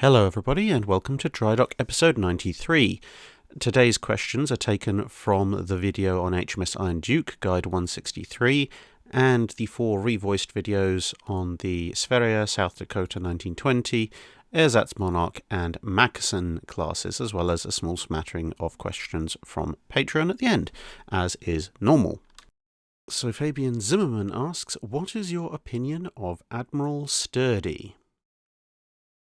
Hello everybody and welcome to Drydock episode 93. Today's questions are taken from the video on HMS Iron Duke, Guide 163, and the 4 revoiced videos on the Sverige, South Dakota 1920, Ersatz Monarch and Mackensen classes, as well as a small smattering of questions from Patreon at the end, as is normal. So Fabian Zimmerman asks, what is your opinion of Admiral Sturdee?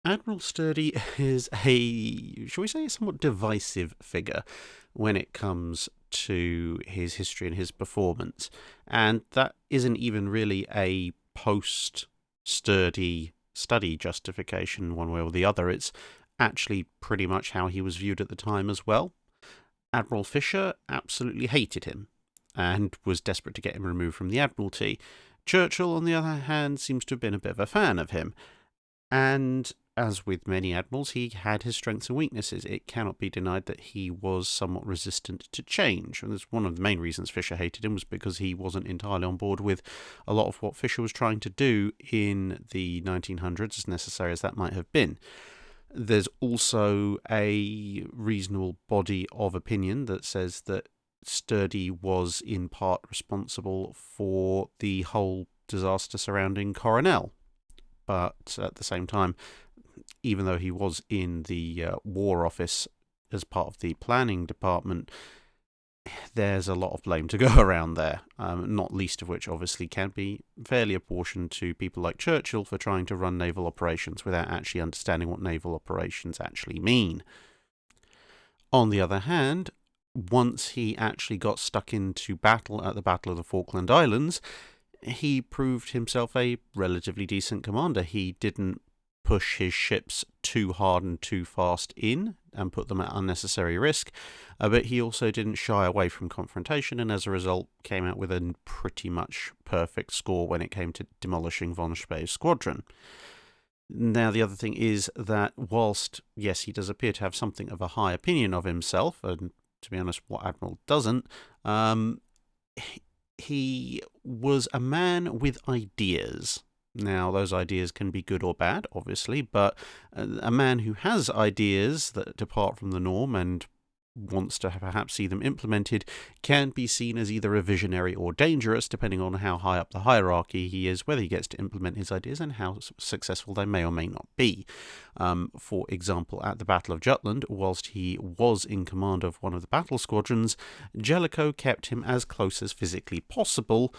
Admiral Sturdee is a, shall we say, somewhat divisive figure when it comes to his history and his performance. And that isn't even really a post-Sturdee study justification one way or the other. It's actually pretty much how he was viewed at the time as well. Admiral Fisher absolutely hated him and was desperate to get him removed from the Admiralty. Churchill, on the other hand, seems to have been a bit of a fan of him. And as with many admirals, he had his strengths and weaknesses. It cannot be denied that he was somewhat resistant to change. And that's one of the main reasons Fisher hated him, was because he wasn't entirely on board with a lot of what Fisher was trying to do in the 1900s, as necessary as that might have been. There's also a reasonable body of opinion that says that Sturdee was in part responsible for the whole disaster surrounding Coronel. But at the same time, even though he was in the War Office as part of the planning department, there's a lot of blame to go around there, not least of which obviously can be fairly apportioned to people like Churchill for trying to run naval operations without actually understanding what naval operations actually mean. On the other hand, once he actually got stuck into battle at the Battle of the Falkland Islands, he proved himself a relatively decent commander. He didn't push his ships too hard and too fast in and put them at unnecessary risk, but he also didn't shy away from confrontation, and as a result came out with a pretty much perfect score when it came to demolishing von Spee's squadron. Now, the other thing is that whilst, yes, he does appear to have something of a high opinion of himself, and to be honest, what admiral doesn't, he was a man with ideas. Now, those ideas can be good or bad, obviously, but a man who has ideas that depart from the norm and wants to perhaps see them implemented can be seen as either a visionary or dangerous, depending on how high up the hierarchy he is, whether he gets to implement his ideas, and how successful they may or may not be. For example, at the Battle of Jutland, whilst he was in command of one of the battle squadrons, Jellicoe kept him as close as physically possible,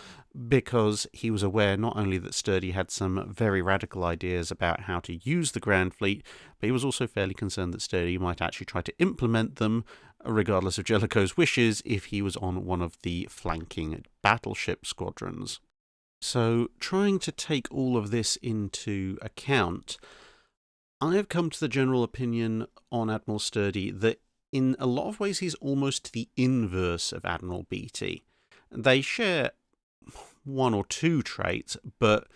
because he was aware not only that Sturdee had some very radical ideas about how to use the Grand Fleet, but he was also fairly concerned that Sturdee might actually try to implement them, regardless of Jellicoe's wishes, if he was on one of the flanking battleship squadrons. So, trying to take all of this into account, I have come to the general opinion on Admiral Sturdee that in a lot of ways he's almost the inverse of Admiral Beatty. They share one or two traits, but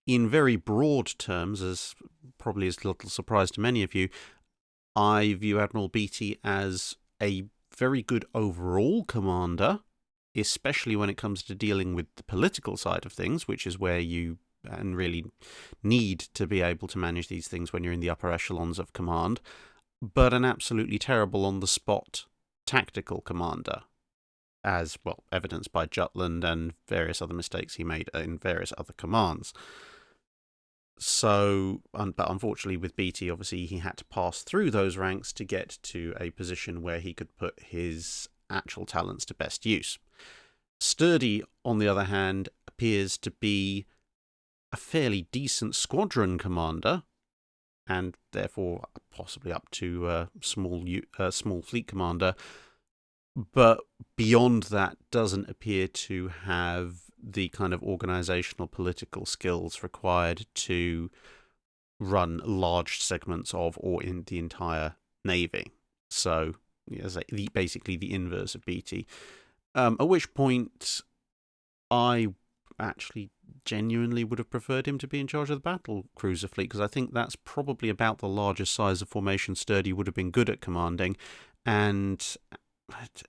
in very broad terms, as probably is a little surprise to many of you, I view Admiral Beatty as a very good overall commander, especially when it comes to dealing with the political side of things, which is where you really need to be able to manage these things when you're in the upper echelons of command, but an absolutely terrible on-the-spot tactical commander, as well evidenced by Jutland and various other mistakes he made in various other commands. So, but unfortunately with Beatty, obviously he had to pass through those ranks to get to a position where he could put his actual talents to best use. Sturdee, on the other hand, appears to be a fairly decent squadron commander, and therefore possibly up to small fleet commander, but beyond that doesn't appear to have the kind of organizational political skills required to run large segments of or in the entire Navy. So, basically the inverse of Beatty. At which point I actually genuinely would have preferred him to be in charge of the battle cruiser fleet, because I think that's probably about the largest size of formation Sturdee would have been good at commanding. And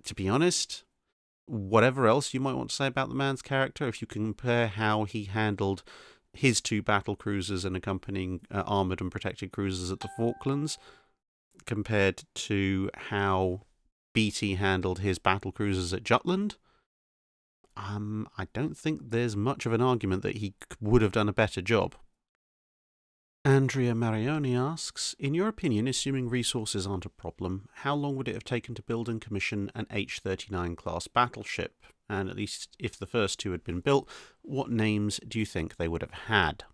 to be honest, whatever else you might want to say about the man's character, if you compare how he handled his 2 battle cruisers and accompanying armoured and protected cruisers at the Falklands, compared to how Beatty handled his battle cruisers at Jutland, I don't think there's much of an argument that he would have done a better job. Andrea Marioni asks, in your opinion, assuming resources aren't a problem, how long would it have taken to build and commission an H-39 class battleship? And at least if the first 2 had been built, what names do you think they would have had?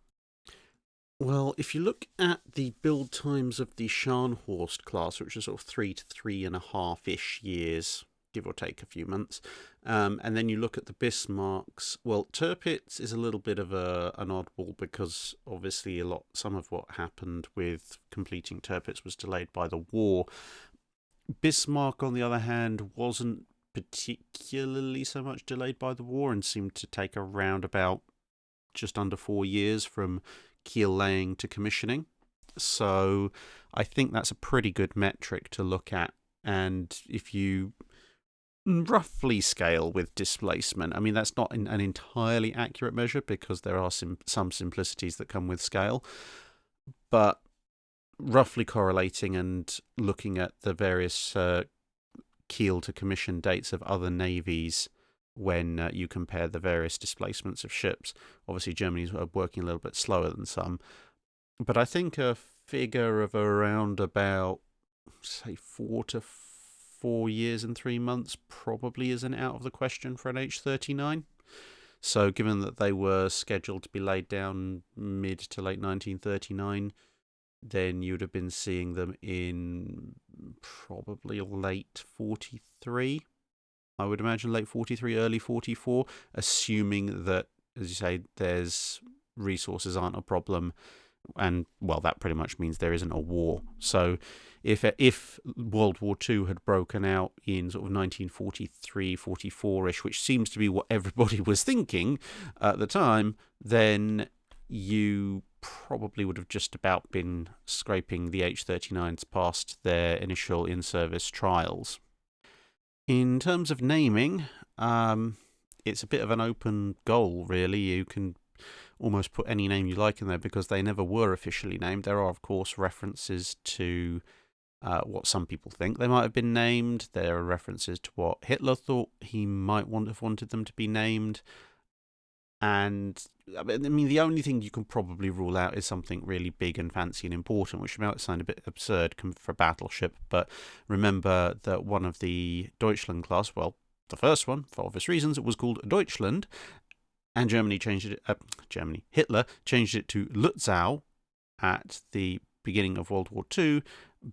Well, if you look at the build times of the Scharnhorst class, which is sort of 3 to 3.5-ish years, give or take a few months, and then you look at the Bismarcks, well, Tirpitz is a little bit of an oddball because obviously some of what happened with completing Tirpitz was delayed by the war. Bismarck, on the other hand, wasn't particularly so much delayed by the war and seemed to take around about just under 4 years from keel laying to commissioning. So I think that's a pretty good metric to look at. And if you roughly scale with displacement, I mean, that's not an entirely accurate measure because there are some simplicities that come with scale, but roughly correlating and looking at the various keel to commission dates of other navies when you compare the various displacements of ships. Obviously, Germany's working a little bit slower than some, but I think a figure of around about, say, 4 to 4 years and 3 months probably isn't out of the question for an H-39. So given that they were scheduled to be laid down mid to late 1939, then you'd have been seeing them in probably late 43. I would imagine late 43, early 44, assuming that, as you say, there's resources aren't a problem. And, well, that pretty much means there isn't a war. So if World War II had broken out in sort of 1943, 44-ish, which seems to be what everybody was thinking at the time, then you probably would have just about been scraping the H-39s past their initial in-service trials. In terms of naming, it's a bit of an open goal, really. You can almost put any name you like in there because they never were officially named. There are, of course, references to what some people think they might have been named. There are references to what Hitler thought he might have wanted them to be named. And, I mean, the only thing you can probably rule out is something really big and fancy and important, which might sound a bit absurd for a battleship. But remember that one of the Deutschland class, well, the first one, for obvious reasons, it was called Deutschland, and Hitler changed it to Lutzow at the beginning of World War II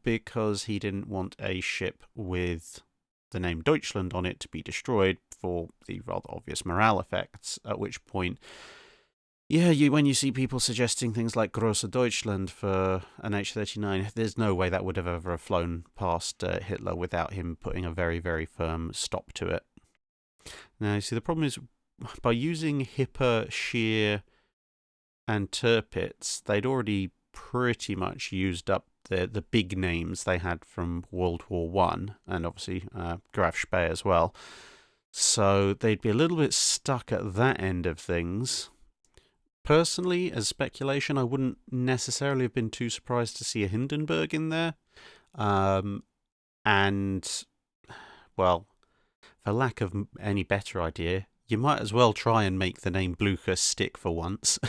because he didn't want a ship with the name Deutschland on it to be destroyed for the rather obvious morale effects, at which point, when you see people suggesting things like Große Deutschland for an H-39, there's no way that would have ever flown past Hitler without him putting a very, very firm stop to it. Now, you see, the problem is, by using Hipper, Scheer, and Tirpitz, they'd already pretty much used up the big names they had from World War I, and obviously Graf Spee as well. So they'd be a little bit stuck at that end of things. Personally, as speculation, I wouldn't necessarily have been too surprised to see a Hindenburg in there. And, well, for lack of any better idea, you might as well try and make the name Blücher stick for once.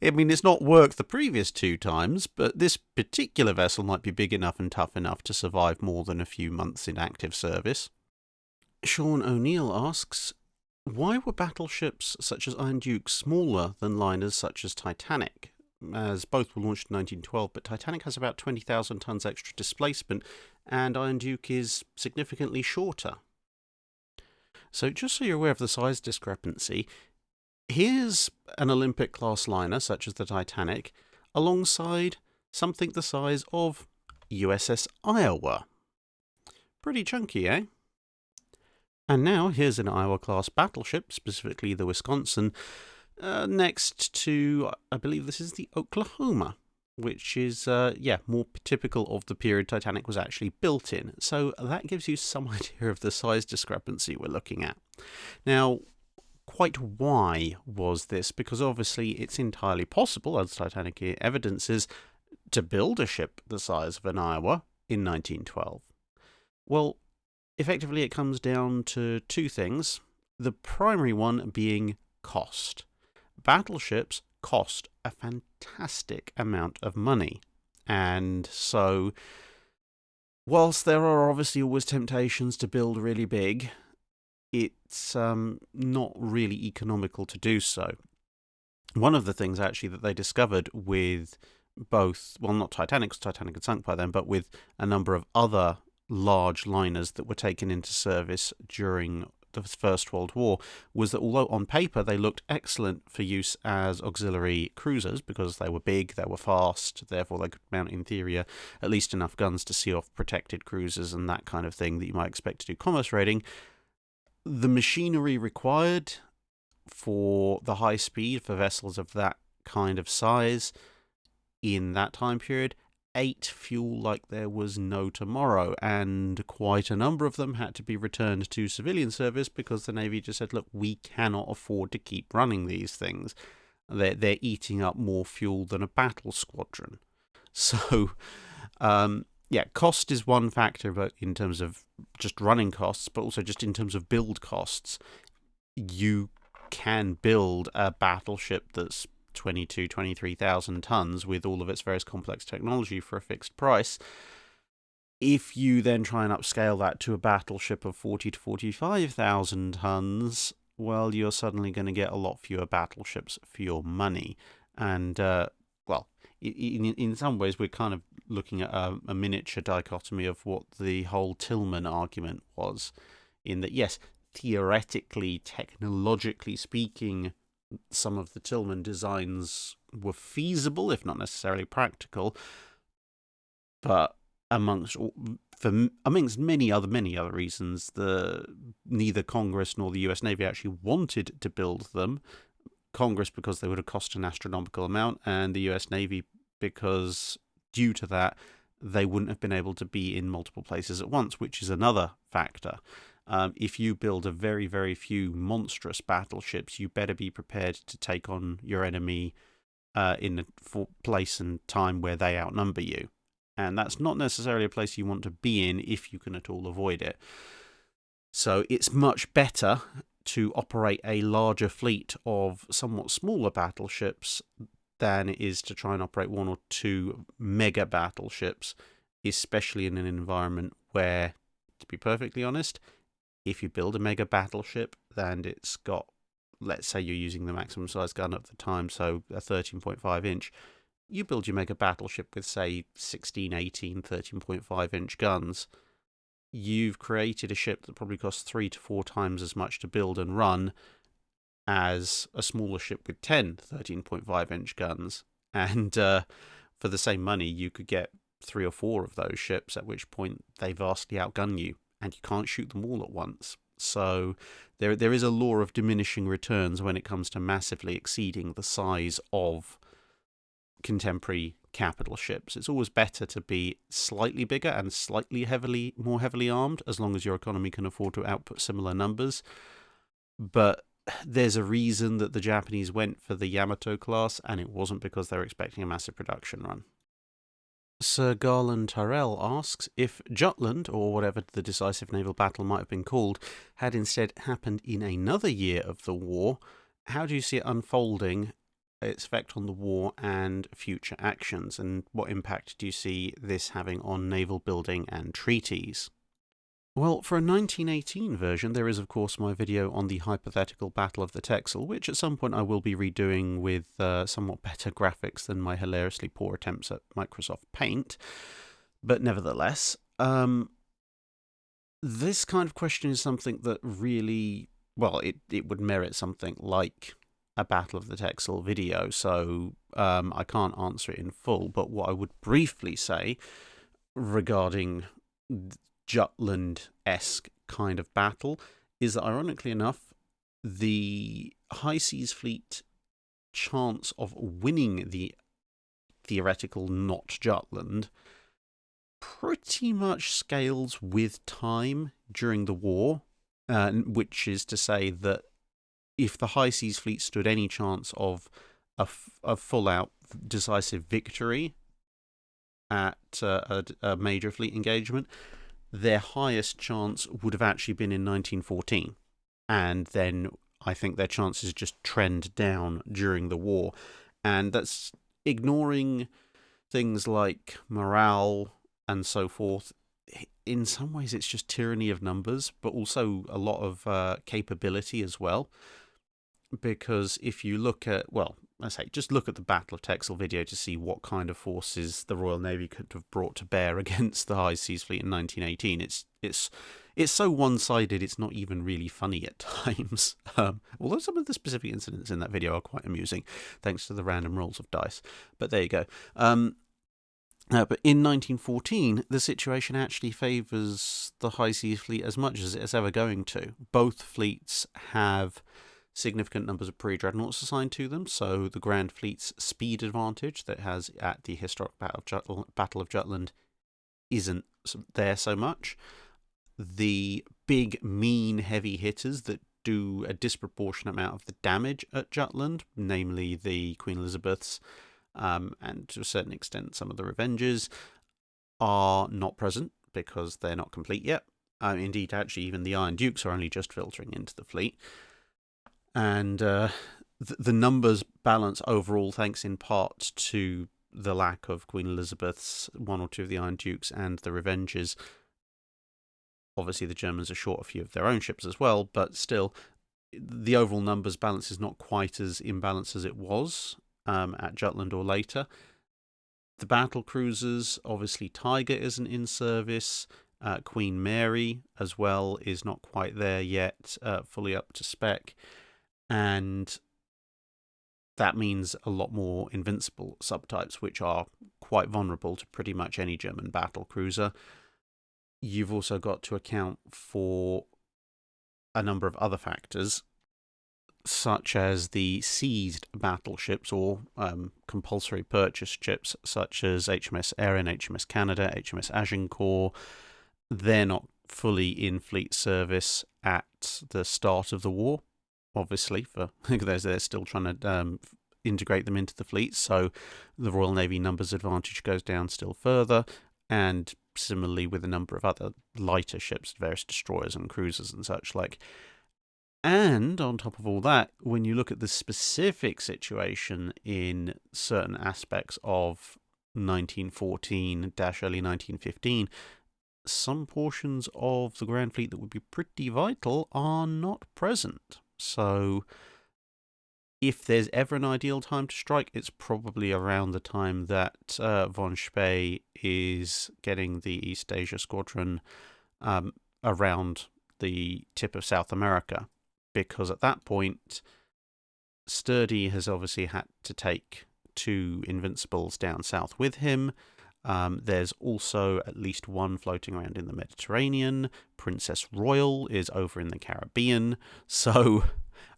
I mean, it's not worked the previous 2 times, but this particular vessel might be big enough and tough enough to survive more than a few months in active service. Sean O'Neill asks, why were battleships such as Iron Duke smaller than liners such as Titanic? As both were launched in 1912, but Titanic has about 20,000 tons extra displacement, and Iron Duke is significantly shorter. So just so you're aware of the size discrepancy, here's an Olympic-class liner, such as the Titanic, alongside something the size of USS Iowa. Pretty chunky, eh? And now here's an Iowa-class battleship, specifically the Wisconsin, next to, I believe this is the Oklahoma, which is, more typical of the period Titanic was actually built in. So that gives you some idea of the size discrepancy we're looking at. Now, quite why was this, because obviously it's entirely possible, as Titanic evidences, to build a ship the size of an Iowa in 1912. Well, effectively it comes down to two things, the primary one being cost. Battleships cost a fantastic amount of money, and so whilst there are obviously always temptations to build really big, it's not really economical to do so. One of the things actually that they discovered with both, well, not Titanic, because Titanic had sunk by then, but with a number of other large liners that were taken into service during the First World War, was that although on paper they looked excellent for use as auxiliary cruisers because they were big, they were fast, therefore they could mount in theory at least enough guns to see off protected cruisers and that kind of thing that you might expect to do commerce raiding, the machinery required for the high speed for vessels of that kind of size in that time period ate fuel like there was no tomorrow, and quite a number of them had to be returned to civilian service because the Navy just said, look, we cannot afford to keep running these things. They're eating up more fuel than a battle squadron. So, cost is one factor, but in terms of just running costs, but also just in terms of build costs, you can build a battleship that's 23,000 tons with all of its various complex technology for a fixed price. If you then try and upscale that to a battleship of 40 to 45,000 tons, well, you're suddenly going to get a lot fewer battleships for your money. And, in some ways, we're kind of looking at a miniature dichotomy of what the whole Tillman argument was, in that, yes, theoretically, technologically speaking, some of the Tillman designs were feasible, if not necessarily practical, but amongst many other reasons, neither Congress nor the US Navy actually wanted to build them. Congress because they would have cost an astronomical amount, and the US Navy because due to that they wouldn't have been able to be in multiple places at once, which is another factor. If you build a very, very few monstrous battleships, you better be prepared to take on your enemy in a place and time where they outnumber you. And that's not necessarily a place you want to be in if you can at all avoid it. So it's much better to operate a larger fleet of somewhat smaller battleships than it is to try and operate one or two mega battleships, especially in an environment where, to be perfectly honest, if you build a mega battleship and it's got, let's say you're using the maximum size gun at the time, so a 13.5 inch, you build your mega battleship with, say, 16, 18, 13.5 inch guns, you've created a ship that probably costs 3 to 4 times as much to build and run as a smaller ship with 10 13.5 inch guns. And for the same money, you could get 3 or 4 of those ships, at which point they vastly outgun you, and you can't shoot them all at once. So there is a law of diminishing returns when it comes to massively exceeding the size of contemporary capital ships. It's always better to be slightly bigger and slightly more heavily armed, as long as your economy can afford to output similar numbers. But there's a reason that the Japanese went for the Yamato class, and it wasn't because they were expecting a massive production run. Sir Garland Tyrrell asks, if Jutland, or whatever the decisive naval battle might have been called, had instead happened in another year of the war, how do you see it unfolding, its effect on the war and future actions, and what impact do you see this having on naval building and treaties? Well, for a 1918 version, there is, of course, my video on the hypothetical Battle of the Texel, which at some point I will be redoing with somewhat better graphics than my hilariously poor attempts at Microsoft Paint. But nevertheless, this kind of question is something that really, well, it would merit something like a Battle of the Texel video, so I can't answer it in full. But what I would briefly say regarding Jutland-esque kind of battle is that, ironically enough, the High Seas Fleet chance of winning the theoretical not Jutland pretty much scales with time during the war, which is to say that if the High Seas Fleet stood any chance of a full-out decisive victory at a major fleet engagement, their highest chance would have actually been in 1914. And then I think their chances just trend down during the war. And that's ignoring things like morale and so forth. In some ways, it's just tyranny of numbers, but also a lot of capability as well. Because if you look at, well, I say, just look at the Battle of Texel video to see what kind of forces the Royal Navy could have brought to bear against the High Seas Fleet in 1918. It's so one-sided, it's not even really funny at times. Although some of the specific incidents in that video are quite amusing, thanks to the random rolls of dice. But there you go. But in 1914, the situation actually favours the High Seas Fleet as much as it's ever going to. Both fleets have significant numbers of pre-dreadnoughts assigned to them, so the Grand Fleet's speed advantage that it has at the historic Battle of Jutland isn't there so much. The big, mean, heavy hitters that do a disproportionate amount of the damage at Jutland, namely the Queen Elizabeths, and to a certain extent some of the Revengers, are not present because they're not complete yet. Indeed, actually, even the Iron Dukes are only just filtering into the fleet. And the numbers balance overall, thanks in part to the lack of Queen Elizabeth's, one or two of the Iron Dukes, and the Revengers. Obviously, the Germans are short a few of their own ships as well, but still, the overall numbers balance is not quite as imbalanced as it was at Jutland or later. The battle cruisers, obviously Tiger isn't in service. Queen Mary as well is not quite there yet, fully up to spec. And that means a lot more invincible subtypes, which are quite vulnerable to pretty much any German battle cruiser. You've also got to account for a number of other factors, such as the seized battleships or compulsory purchase ships, such as HMS Erin, HMS Canada, HMS Agincourt. They're not fully in fleet service at the start of the war, obviously, for they're still trying to integrate them into the fleet, so the Royal Navy numbers advantage goes down still further, and similarly with a number of other lighter ships, various destroyers and cruisers and such like. And on top of all that, when you look at the specific situation in certain aspects of 1914-early 1915, some portions of the Grand Fleet that would be pretty vital are not present. So if there's ever an ideal time to strike, it's probably around the time that von Spee is getting the East Asia Squadron around the tip of South America. Because at that point, Sturdee has obviously had to take 2 Invincibles down south with him. There's also at least one floating around in the Mediterranean. Princess Royal is over in the Caribbean. So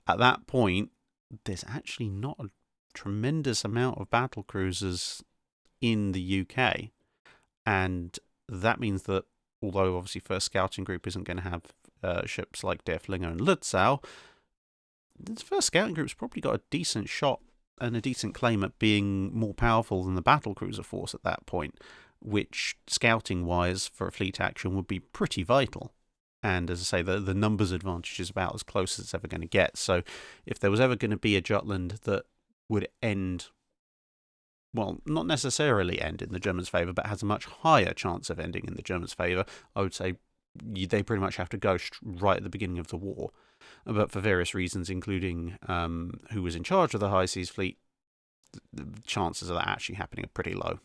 at that point, there's actually not a tremendous amount of battle cruisers in the UK. And that means that although obviously First Scouting Group isn't going to have ships like Der Flinger and Lutzow, the First Scouting Group's probably got a decent shot and a decent claim at being more powerful than the battle cruiser force at that point, which, scouting-wise, for a fleet action would be pretty vital. And as I say, the numbers advantage is about as close as it's ever going to get. So if there was ever going to be a Jutland that would end, well, not necessarily end in the Germans' favour, but has a much higher chance of ending in the Germans' favour, I would say they pretty much have to go right at the beginning of the war. But for various reasons, including who was in charge of the High Seas Fleet, the chances of that actually happening are pretty low.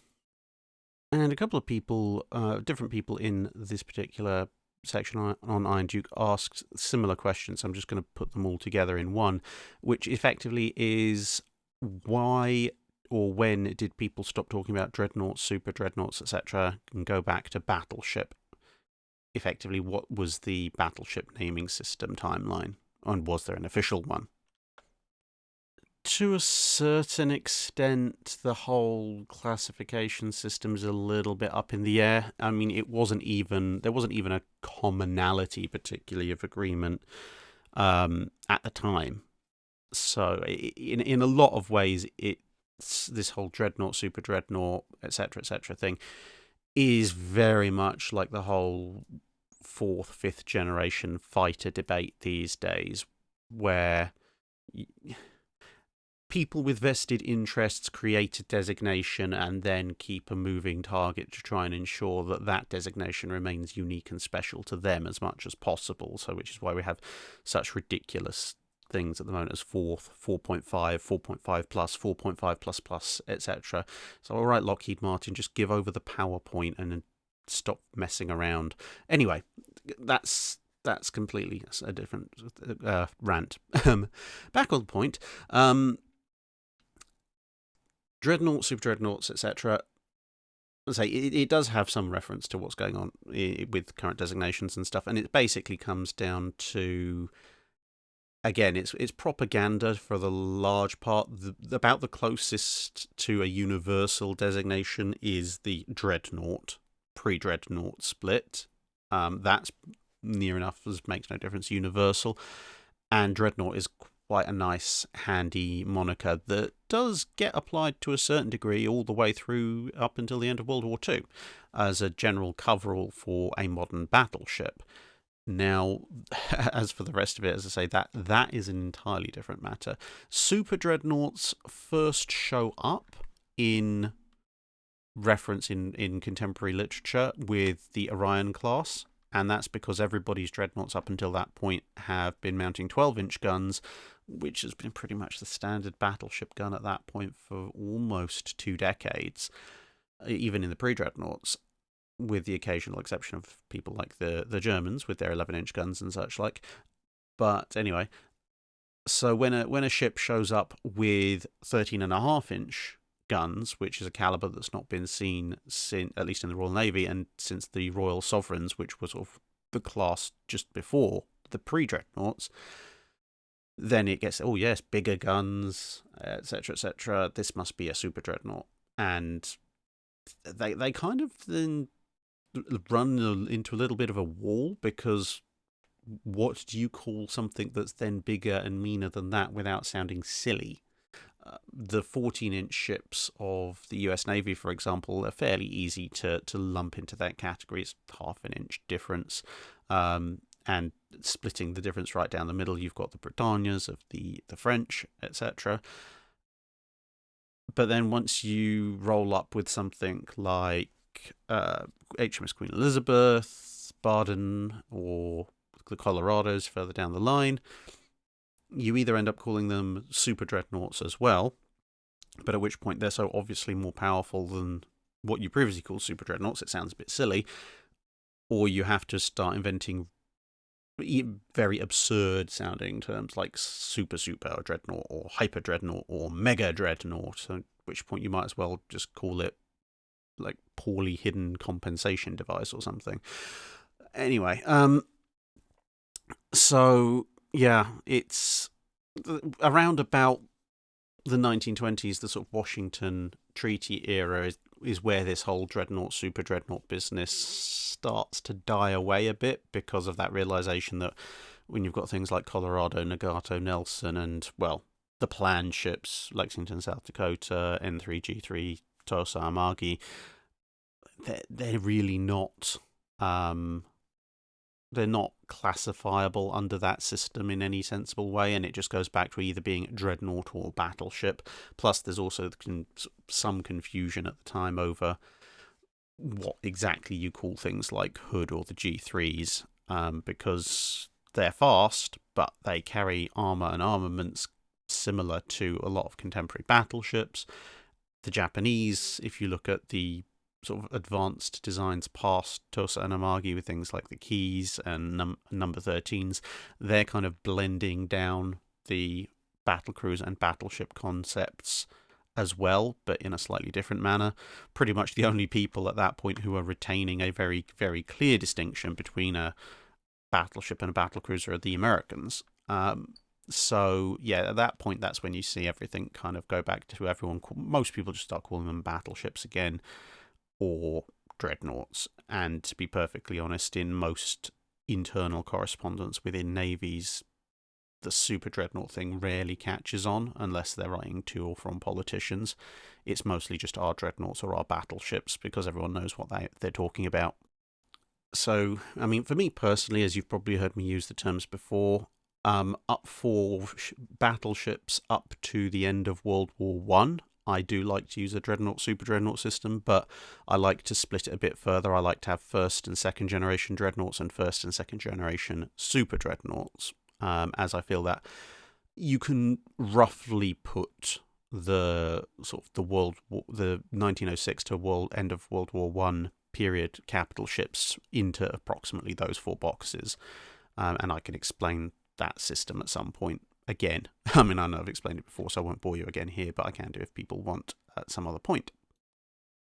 And a couple of people, different people in this particular section on Iron Duke asked similar questions. I'm just going to put them all together in one, which effectively is why or when did people stop talking about dreadnoughts, super-dreadnoughts, etc., and go back to battleship? Effectively, what was the battleship naming system timeline, and was there an official one? To a certain extent, the whole classification system's a little bit up in the air. I mean, there wasn't even a commonality, particularly, of agreement at the time. So in a lot of ways, it's this whole dreadnought, super dreadnought, etc. thing is very much like the whole fourth, fifth generation fighter debate these days, where people with vested interests create a designation and then keep a moving target to try and ensure that that designation remains unique and special to them as much as possible. So, which is why we have such ridiculous things at the moment as fourth, 4.5, 4.5 plus, 4.5 plus plus, etc. So, all right, Lockheed Martin, just give over the PowerPoint and stop messing around. Anyway, that's completely a different rant. Back on the point. Dreadnoughts, super dreadnoughts, etc. Say it does have some reference to what's going on with current designations and stuff, and it basically comes down to, again, it's propaganda for the large part. About the closest to a universal designation is the dreadnought, pre-dreadnought split. That's near enough as makes no difference universal, and dreadnought is quite a nice, handy moniker that does get applied to a certain degree all the way through up until the end of World War II as a general coverall for a modern battleship. Now, as for the rest of it, as I say, that is an entirely different matter. Super dreadnoughts first show up in reference in contemporary literature with the Orion class, and that's because everybody's dreadnoughts up until that point have been mounting 12-inch guns, which has been pretty much the standard battleship gun at that point for almost 2 decades, even in the pre-dreadnoughts, with the occasional exception of people like the Germans with their 11-inch guns and such like. But anyway, so when a ship shows up with 13.5-inch guns, which is a caliber that's not been seen since, at least in the Royal Navy, and since the Royal Sovereigns, which was sort of the class just before the pre-dreadnoughts, then it gets, oh yes, bigger guns, etc. This must be a super dreadnought, and they kind of then run into a little bit of a wall, because what do you call something that's then bigger and meaner than that without sounding silly? The 14-inch ships of the US Navy, for example, are fairly easy to lump into that category. It's half an inch difference. And splitting the difference right down the middle, you've got the Britannias of the French, etc. But then once you roll up with something like HMS Queen Elizabeth, Baden, or the Colorados further down the line, you either end up calling them super dreadnoughts as well, but at which point they're so obviously more powerful than what you previously called super dreadnoughts, it sounds a bit silly, or you have to start inventing very absurd sounding terms like super or dreadnought or hyper dreadnought or mega dreadnought, at which point you might as well just call it like poorly hidden compensation device or something. Anyway, so yeah, it's around about the 1920s, the sort of Washington Treaty era is where this whole dreadnought, super dreadnought business starts to die away a bit, because of that realization that when you've got things like Colorado, Nagato, Nelson, and, well, the planned ships, Lexington, South Dakota, N3, G3, Tosa, Amagi, they're really not... they're not classifiable under that system in any sensible way, and it just goes back to either being dreadnought or battleship. Plus, there's also some confusion at the time over what exactly you call things like Hood or the G3s, because they're fast, but they carry armour and armaments similar to a lot of contemporary battleships. The Japanese, if you look at the sort of advanced designs past Tosa and Amagi with things like the Keys and number 13s, they're kind of blending down the battlecruiser and battleship concepts as well, but in a slightly different manner. Pretty much the only people at that point who are retaining a very, very clear distinction between a battleship and a battlecruiser are the Americans. So, yeah, at that point, that's when you see everything kind of go back to most people just start calling them battleships again, or dreadnoughts. And to be perfectly honest, in most internal correspondence within navies, the Super-Dreadnought thing rarely catches on unless they're writing to or from politicians. It's mostly just our dreadnoughts or our battleships because everyone knows what they're talking about. So, I mean, for me personally, as you've probably heard me use the terms before, up for battleships up to the end of World War One, I do like to use a Dreadnought Super-Dreadnought system, but I like to split it a bit further. I like to have first and second generation Dreadnoughts and first and second generation Super-Dreadnoughts, as I feel that you can roughly put the sort of the 1906 to end of World War One period capital ships into approximately those 4 boxes, and I can explain that system at some point again. I mean, I know I've explained it before, so I won't bore you again here, but I can do if people want at some other point.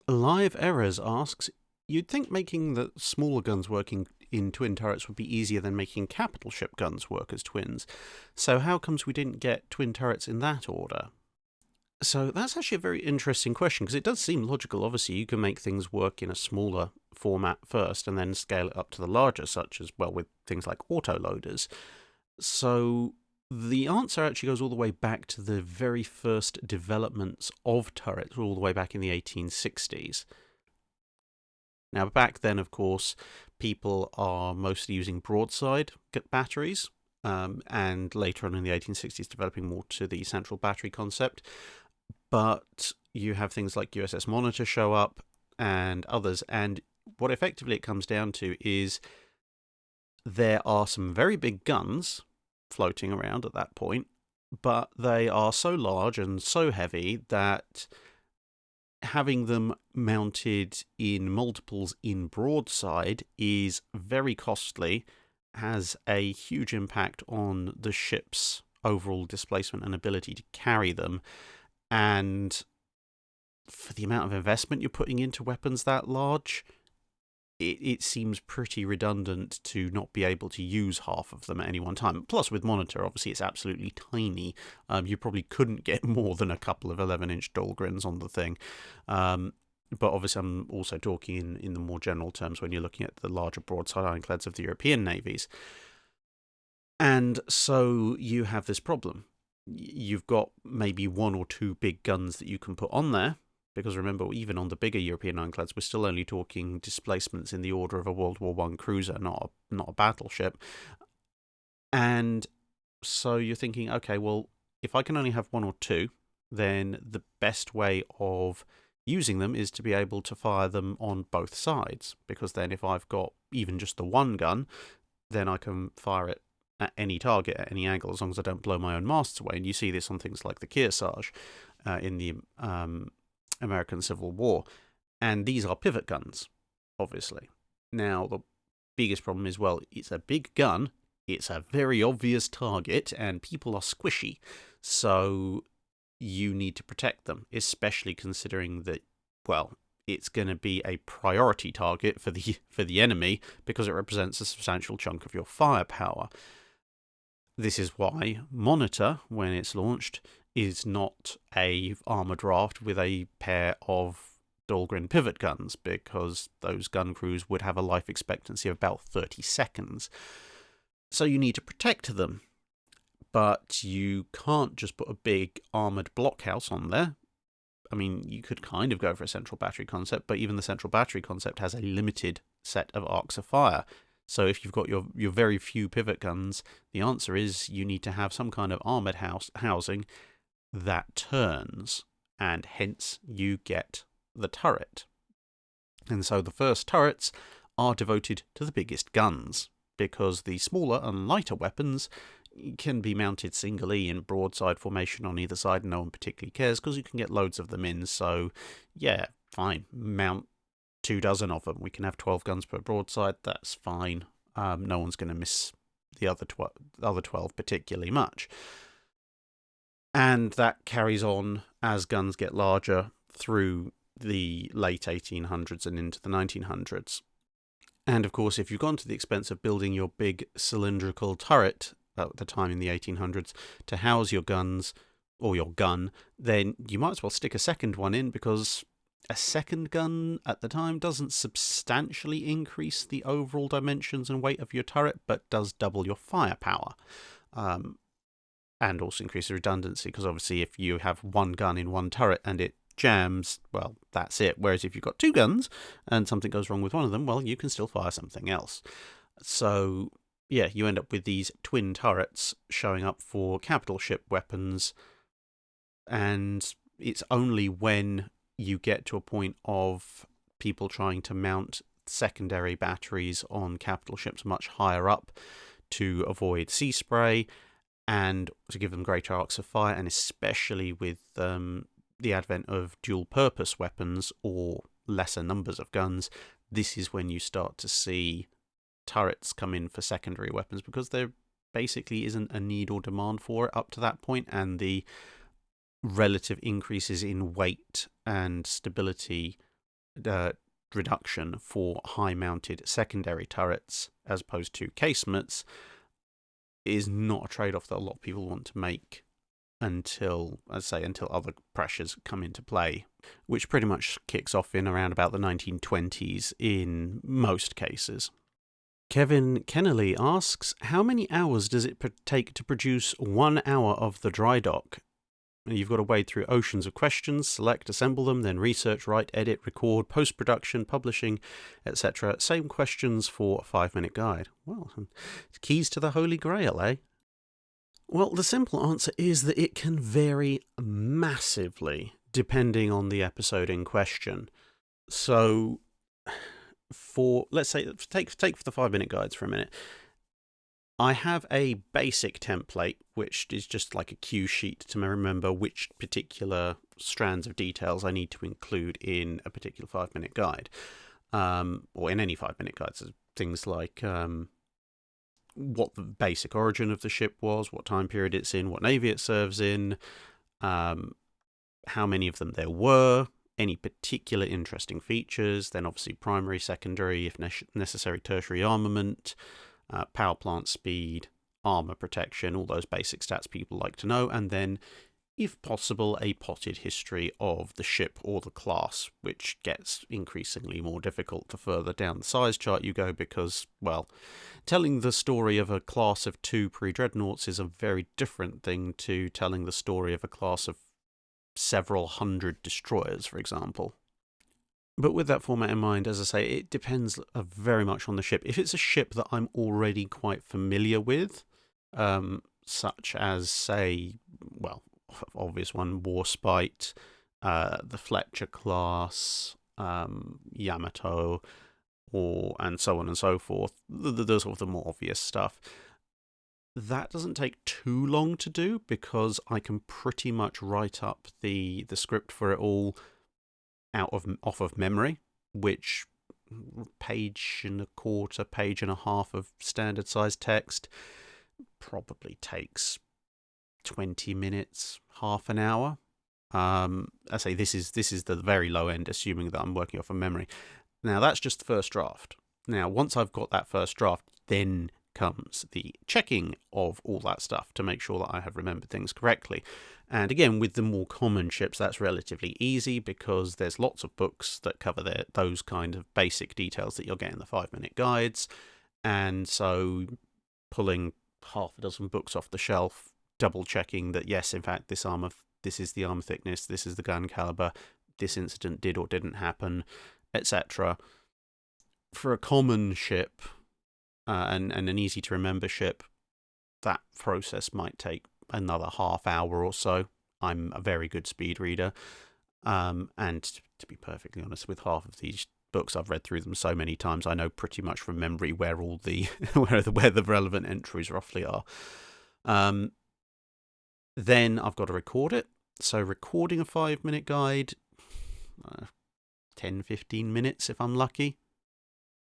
Live Errors asks, you'd think making the smaller guns working in twin turrets would be easier than making capital ship guns work as twins, so how comes we didn't get twin turrets in that order? So that's actually a very interesting question, because it does seem logical. Obviously, you can make things work in a smaller format first and then scale it up to the larger, such as, well, with things like autoloaders. So the answer actually goes all the way back to the very first developments of turrets, all the way back in the 1860s. Now, back then, of course, people are mostly using broadside batteries, and later on in the 1860s developing more to the central battery concept. But you have things like USS Monitor show up and others, and what effectively it comes down to is there are some very big guns floating around at that point, but they are so large and so heavy that having them mounted in multiples in broadside is very costly, has a huge impact on the ship's overall displacement and ability to carry them, and for the amount of investment you're putting into weapons that large, it seems pretty redundant to not be able to use half of them at any one time. Plus, with Monitor, obviously, it's absolutely tiny. You probably couldn't get more than a couple of 11-inch Dahlgrens on the thing. But obviously, I'm also talking in the more general terms when you're looking at the larger broadside ironclads of the European navies. And so you have this problem. You've got maybe 1 or 2 big guns that you can put on there, because remember, even on the bigger European ironclads, we're still only talking displacements in the order of a World War I cruiser, not a battleship. And so you're thinking, okay, well, if I can only have 1 or 2, then the best way of using them is to be able to fire them on both sides, because then if I've got even just the 1 gun, then I can fire it at any target, at any angle, as long as I don't blow my own masts away. And you see this on things like the Kearsarge in the American Civil War. And these are pivot guns, obviously. Now, the biggest problem is, well, it's a big gun, it's a very obvious target, and people are squishy. So you need to protect them, especially considering that, well, it's going to be a priority target for the enemy because it represents a substantial chunk of your firepower. This is why Monitor, when it's launched, is not a armoured raft with a pair of Dahlgren pivot guns, because those gun crews would have a life expectancy of about 30 seconds. So you need to protect them. But you can't just put a big armoured blockhouse on there. I mean, you could kind of go for a central battery concept, but even the central battery concept has a limited set of arcs of fire. So if you've got your very few pivot guns, the answer is you need to have some kind of armoured housing that turns, and hence you get the turret. And so the first turrets are devoted to the biggest guns, because the smaller and lighter weapons can be mounted singly in broadside formation on either side, and no one particularly cares because you can get loads of them in. So yeah, fine, mount 24 of them. We can have 12 guns per broadside, that's fine. No one's going to miss the other 12 particularly much. And that carries on as guns get larger through the late 1800s and into the 1900s. And of course, if you've gone to the expense of building your big cylindrical turret at the time in the 1800s to house your guns, or your gun, then you might as well stick a second one in, because a second gun at the time doesn't substantially increase the overall dimensions and weight of your turret, but does double your firepower. and also increases redundancy, because obviously if you have one gun in one turret and it jams, well, that's it. Whereas if you've got two guns and something goes wrong with one of them, well, you can still fire something else. So, yeah, you end up with these twin turrets showing up for capital ship weapons, and it's only when you get to a point of people trying to mount secondary batteries on capital ships much higher up to avoid sea spray and to give them greater arcs of fire, and especially with the advent of dual-purpose weapons or lesser numbers of guns, this is when you start to see turrets come in for secondary weapons, because there basically isn't a need or demand for it up to that point, and the relative increases in weight and stability reduction for high-mounted secondary turrets as opposed to casemates is not a trade-off that a lot of people want to make until other pressures come into play, which pretty much kicks off in around about the 1920s in most cases. Kevin Kennelly asks, how many hours does it take to produce 1 hour of the Drydock? You've got to wade through oceans of questions, select, assemble them, then research, write, edit, record, post-production, publishing, etc. Same questions for a 5-minute guide. Well, keys to the Holy Grail, eh? Well, the simple answer is that it can vary massively depending on the episode in question. So, let's say, take for the 5-minute guides for a minute. I have a basic template, which is just like a cue sheet to remember which particular strands of details I need to include in a particular 5-minute guide, or in any 5-minute guides. So things like what the basic origin of the ship was, what time period it's in, what navy it serves in, how many of them there were, any particular interesting features, then obviously primary, secondary, if necessary, tertiary armament, power plant speed, armor protection, all those basic stats people like to know, and then, if possible, a potted history of the ship or the class, which gets increasingly more difficult the further down the size chart you go, because, well, telling the story of a class of 2 pre-dreadnoughts is a very different thing to telling the story of a class of several hundred destroyers, for example. But with that format in mind, as I say, it depends very much on the ship. If it's a ship that I'm already quite familiar with, such as, say, well, obvious one, Warspite, the Fletcher class, Yamato, and so on and so forth, the sort of the more obvious stuff, that doesn't take too long to do, because I can pretty much write up the script for it all off of memory, which page and a quarter, page and a half of standard size text probably takes 20 minutes, half an hour. I say this is the very low end, assuming that I'm working off of memory. Now that's just the first draft. Now once I've got that first draft, then comes the checking of all that stuff to make sure that I have remembered things correctly. And again, with the more common ships, that's relatively easy, because there's lots of books that cover those kind of basic details that you'll get in the 5-minute guides. And so pulling half a dozen books off the shelf, double checking that, yes, in fact, this is the armor thickness, this is the gun caliber, this incident did or didn't happen, etc. For a common ship, and an easy to remember ship, that process might take another half hour or so. I'm a very good speed reader, and to be perfectly honest, with half of these books, I've read through them so many times, I know pretty much from memory where all the where the relevant entries roughly are. Then I've got to record it. So recording a 5-minute guide, 10-15 minutes if I'm lucky.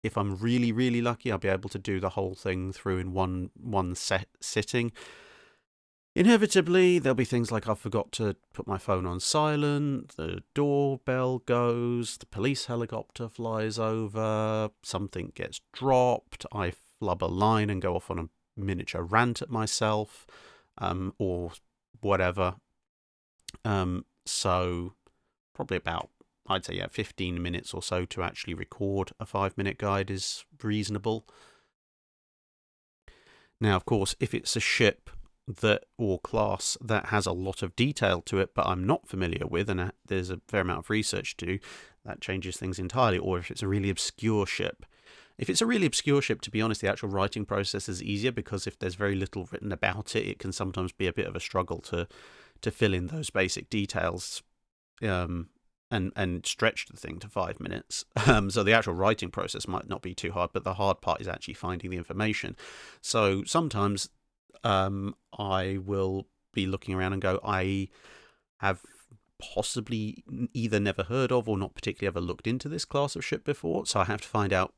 If I'm really, really lucky, I'll be able to do the whole thing through in one sitting. Inevitably, there'll be things like I forgot to put my phone on silent, the doorbell goes, the police helicopter flies over, something gets dropped, I flub a line and go off on a miniature rant at myself, or whatever. So probably about, I'd say, 15 minutes or so to actually record a 5-minute guide is reasonable. Now, of course, if it's a ship that or class that has a lot of detail to it, but I'm not familiar with, and there's a fair amount of research to do, that changes things entirely. Or if it's a really obscure ship. If it's a really obscure ship, to be honest, the actual writing process is easier, because if there's very little written about it, it can sometimes be a bit of a struggle to fill in those basic details, and stretch the thing to 5 minutes. So the actual writing process might not be too hard, but the hard part is actually finding the information. So sometimes I will be looking around and go, I have possibly either never heard of or not particularly ever looked into this class of ship before, so I have to find out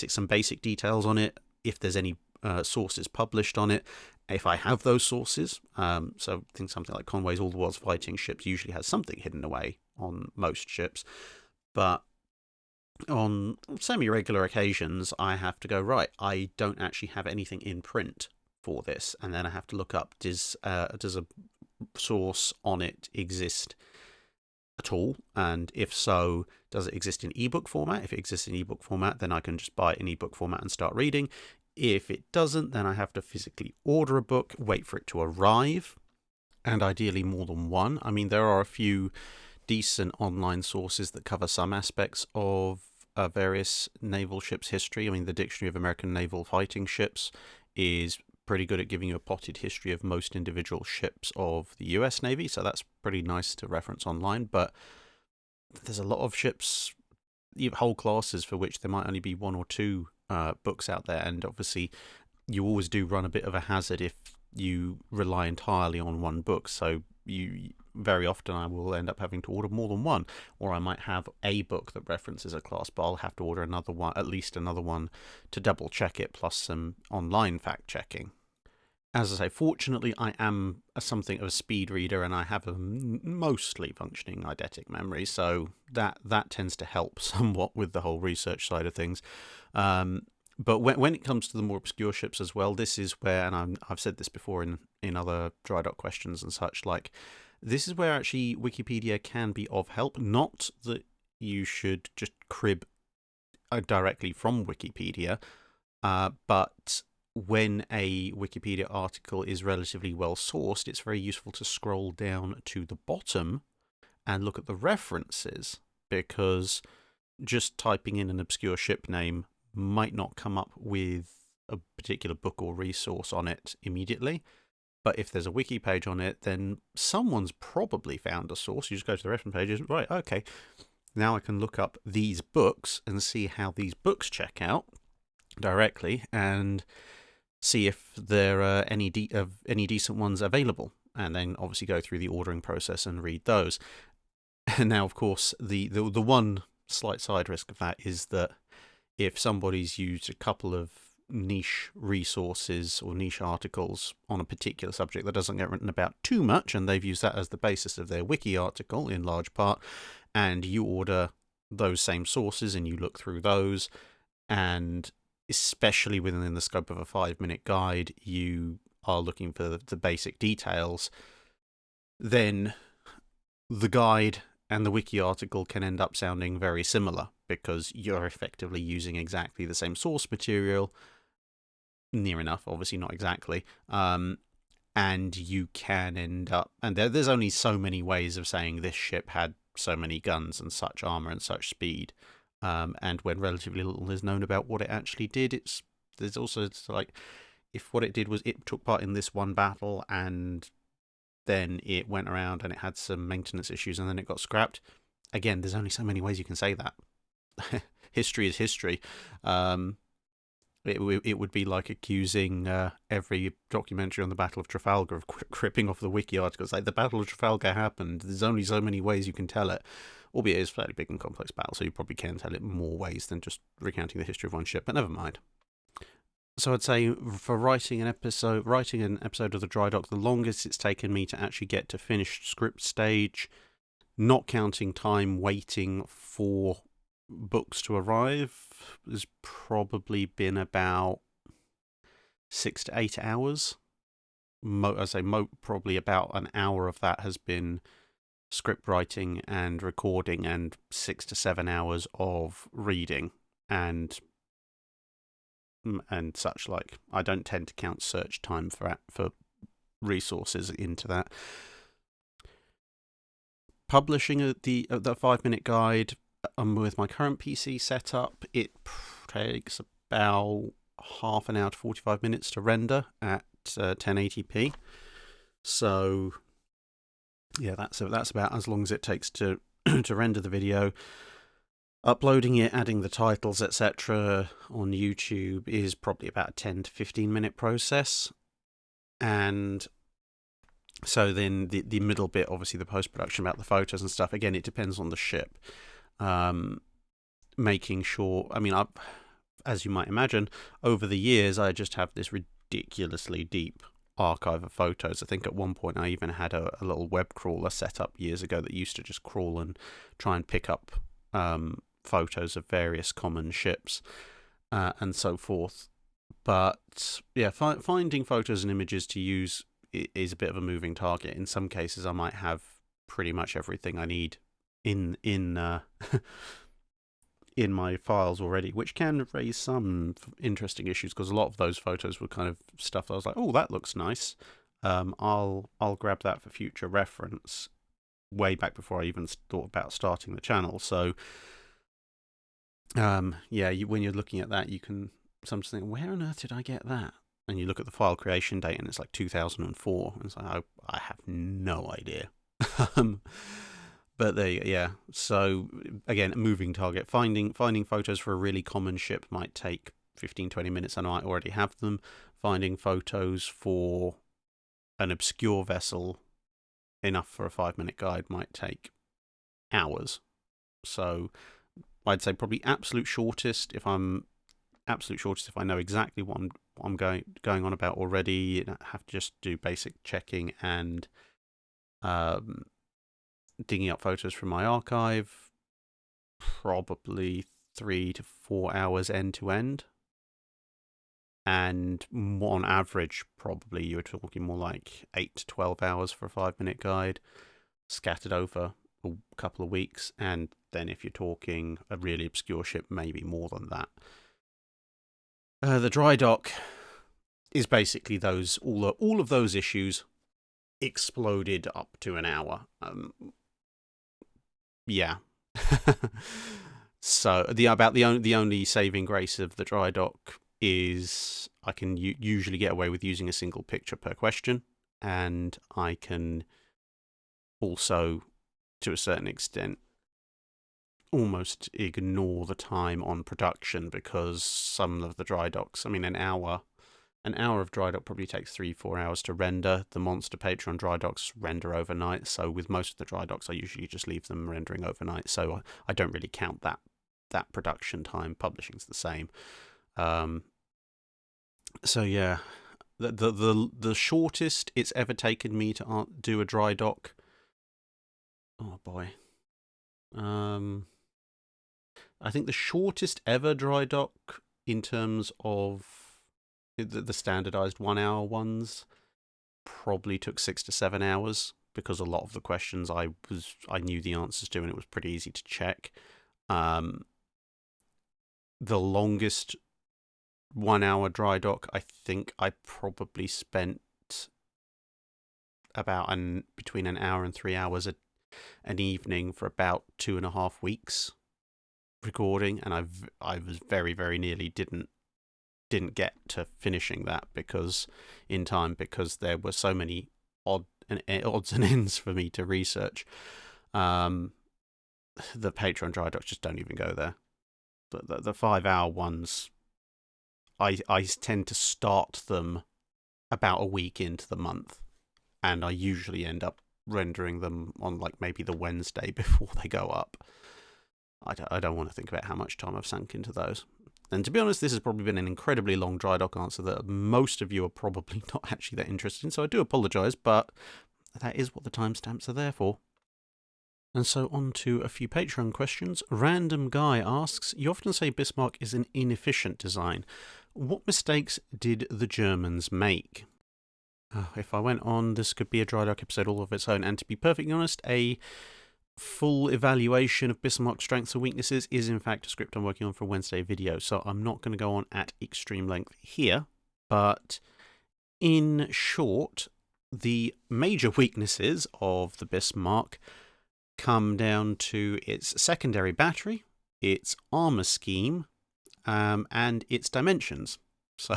some basic details on it, if there's any sources published on it, if I have those sources. So I think something like Conway's All the World's Fighting Ships usually has something hidden away on most ships, but on semi-regular occasions I have to go, right, I don't actually have anything in print for this, and then I have to look up, does a source on it exist at all, and if so, does it exist in ebook format? If it exists in ebook format, then I can just buy it in ebook format and start reading. If it doesn't, then I have to physically order a book, wait for it to arrive, and ideally more than one. I mean, there are a few decent online sources that cover some aspects of various naval ships' history. I mean, the Dictionary of American Naval Fighting Ships is pretty good at giving you a potted history of most individual ships of the US Navy, so that's pretty nice to reference online. But there's a lot of ships, whole classes, for which there might only be one or two books out there, and obviously you always do run a bit of a hazard if you rely entirely on one book. So very often I will end up having to order more than one, or I might have a book that references a class, but I'll have to order another one, at least another one, to double check it, plus some online fact checking. As I say, fortunately, I am something of a speed reader, and I have a mostly functioning eidetic memory, so that tends to help somewhat with the whole research side of things. But when it comes to the more obscure ships as well, this is where, and I've said this before in other Drydock questions and such, like, this is where actually Wikipedia can be of help. Not that you should just crib directly from Wikipedia, but when a Wikipedia article is relatively well sourced, it's very useful to scroll down to the bottom and look at the references, because just typing in an obscure ship name might not come up with a particular book or resource on it immediately. But if there's a wiki page on it, then someone's probably found a source. You just go to the reference pages, right, okay, now I can look up these books and see how these books check out directly, and see if there are any decent ones available, and then obviously go through the ordering process and read those. And now, of course, the one slight side risk of that is that if somebody's used a couple of niche resources or niche articles on a particular subject that doesn't get written about too much, and they've used that as the basis of their wiki article in large part, and you order those same sources and you look through those, and especially within the scope of a 5-minute guide, you are looking for the basic details, then the guide and the wiki article can end up sounding very similar, because you're effectively using exactly the same source material, near enough, obviously not exactly, and you can end up, and there's only so many ways of saying this ship had so many guns and such armor and such speed. And when relatively little is known about what it actually did, there's also like, if what it did was it took part in this one battle and then it went around and it had some maintenance issues and then it got scrapped. Again, there's only so many ways you can say that. History is history. It would be like accusing every documentary on the Battle of Trafalgar of cripping off the wiki articles. Like, the Battle of Trafalgar happened. There's only so many ways you can tell it. Albeit it's a fairly big and complex battle, so you probably can tell it more ways than just recounting the history of one ship, but never mind. So I'd say for writing an episode of the Drydock, the longest it's taken me to actually get to finished script stage, not counting time waiting for books to arrive, has probably been about 6 to 8 hours. Probably about an hour of that has been script writing and recording, and 6 to 7 hours of reading, and and such like. I don't tend to count search time for resources into that. Publishing the 5-minute guide with my current PC setup, it takes about half an hour to 45 minutes to render at 1080p. So yeah, that's about as long as it takes to to render the video. Uploading it, adding the titles, etc. on YouTube is probably about a 10 to 15 minute process. And so then the middle bit, obviously the post-production about the photos and stuff, again, it depends on the ship. Making sure, I mean, as you might imagine, over the years, I just have this ridiculously deep archive of photos. I think at one point I even had a little web crawler set up years ago that used to just crawl and try and pick up photos of various common ships and so forth. But yeah, finding photos and images to use is a bit of a moving target. In some cases, I might have pretty much everything I need in my files already, which can raise some interesting issues because a lot of those photos were kind of stuff that I was like, oh, that looks nice. I'll grab that for future reference. Way back before I even thought about starting the channel. So yeah, when you're looking at that, you can sometimes think, where on earth did I get that? And you look at the file creation date, and it's like 2004. And it's like, I have no idea. But there, yeah. So again, a moving target. Finding photos for a really common ship might take 15-20 minutes, and I might already have them. Finding photos for an obscure vessel, enough for a 5-minute guide, might take hours. So I'd say probably absolute shortest if I know exactly what I'm going on about already. I have to just do basic checking and digging up photos from my archive. Probably 3 to 4 hours end to end, and on average, probably you're talking more like 8 to 12 hours for a 5-minute guide, scattered over a couple of weeks. And then if you're talking a really obscure ship, maybe more than that. The Drydock is basically all of those issues exploded up to an hour. Yeah. So the only saving grace of the Drydock is I can usually get away with using a single picture per question, and I can also, to a certain extent, almost ignore the time on production, because some of the Drydocks, I mean, an hour of Drydock probably takes 3-4 hours to render. The monster Patreon Drydocks render overnight, so with most of the Drydocks I usually just leave them rendering overnight, so I don't really count that production time. Publishing's the same. So yeah, the shortest it's ever taken me to do a Drydock, oh boy, I think the shortest ever Drydock in terms of the standardized 1 hour ones probably took 6 to 7 hours, because a lot of the questions I knew the answers to, and it was pretty easy to check. The longest 1 hour Drydock, I think I probably spent about between an hour and 3 hours an evening for about 2.5 weeks recording, and I was very, very nearly didn't get to finishing that because there were so many odds and ends for me to research. The Patreon Drydock just don't even go there. But the 5 hour ones, I tend to start them about a week into the month, and I usually end up rendering them on like maybe the Wednesday before they go up. I don't want to think about how much time I've sunk into those. And to be honest, this has probably been an incredibly long Drydock answer that most of you are probably not actually that interested in, so I do apologise, but that is what the timestamps are there for. And so on to a few Patreon questions. Random Guy asks, you often say Bismarck is an inefficient design. What mistakes did the Germans make? If I went on, this could be a Drydock episode all of its own, and to be perfectly honest, a full evaluation of Bismarck's strengths and weaknesses is in fact a script I'm working on for a Wednesday video, so I'm not going to go on at extreme length here, but in short, the major weaknesses of the Bismarck come down to its secondary battery, its armour scheme, and its dimensions. So,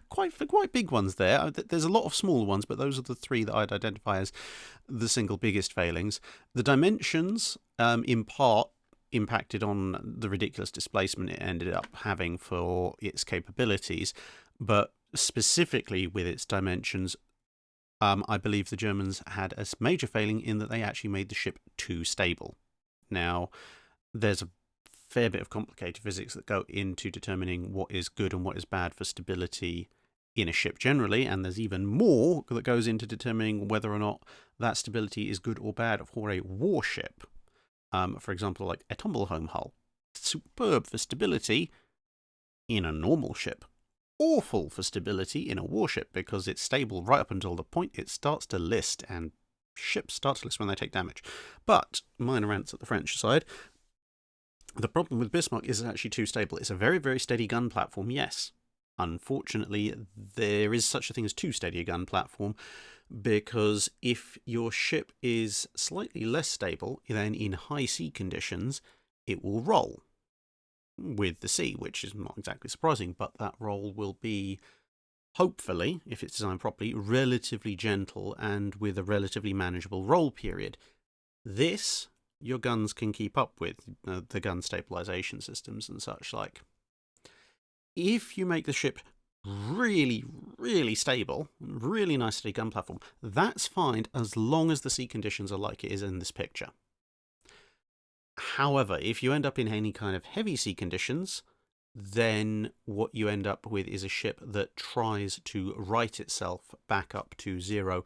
quite big ones there. There's a lot of smaller ones, but those are the three that I'd identify as the single biggest failings. The dimensions, in part, impacted on the ridiculous displacement it ended up having for its capabilities, but specifically with its dimensions, I believe the Germans had a major failing in that they actually made the ship too stable. Now, there's a fair bit of complicated physics that go into determining what is good and what is bad for stability in a ship generally, and there's even more that goes into determining whether or not that stability is good or bad for a warship. For example, like a tumble-home hull. Superb for stability in a normal ship. Awful for stability in a warship because it's stable right up until the point it starts to list, and ships start to list when they take damage. But, minor rants at the French side. The problem with Bismarck is it's actually too stable. It's a very, very steady gun platform, yes. Unfortunately, there is such a thing as too steady a gun platform, because if your ship is slightly less stable, then in high sea conditions, it will roll with the sea, which is not exactly surprising, but that roll will be, hopefully, if it's designed properly, relatively gentle and with a relatively manageable roll period. This your guns can keep up with, the gun stabilization systems and such like. If you make the ship really, really stable, really nice steady gun platform, that's fine as long as the sea conditions are like it is in this picture. However, if you end up in any kind of heavy sea conditions, then what you end up with is a ship that tries to right itself back up to zero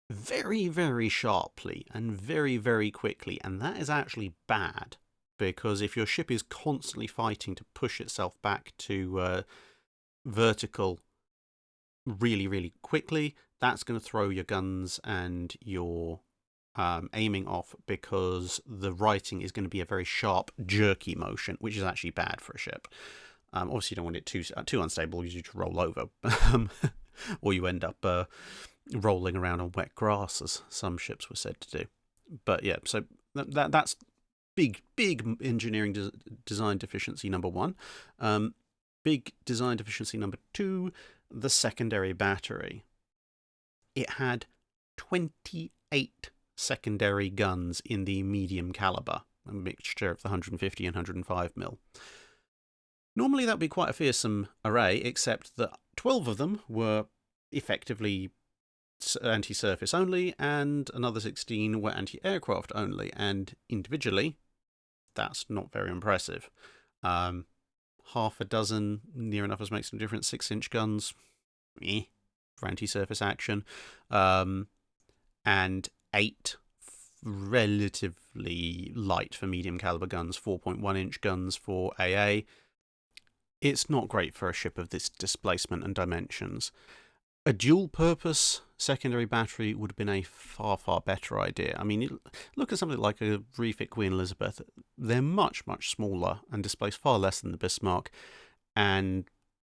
very, very sharply and very, very quickly, and that is actually bad, because if your ship is constantly fighting to push itself back to vertical really, really quickly, that's going to throw your guns and your aiming off, because the righting is going to be a very sharp, jerky motion, which is actually bad for a ship. Obviously, you don't want it too unstable, you to roll over, or you end up rolling around on wet grass, as some ships were said to do. But yeah, so that's big engineering design deficiency number one. Big design deficiency number two, the secondary battery. It had 28 secondary guns in the medium caliber, a mixture of the 150 and 105mm. Normally that would be quite a fearsome array, except that 12 of them were effectively anti-surface only, and another 16 were anti-aircraft only, and individually, that's not very impressive. Half a dozen, near enough as makes no difference, 6-inch guns, for anti-surface action, and 8 relatively light for medium caliber guns, 4.1-inch guns for AA. It's not great for a ship of this displacement and dimensions. A dual-purpose secondary battery would have been a far, far better idea. I mean, look at something like a refit Queen Elizabeth. They're much, much smaller and displace far less than the Bismarck, and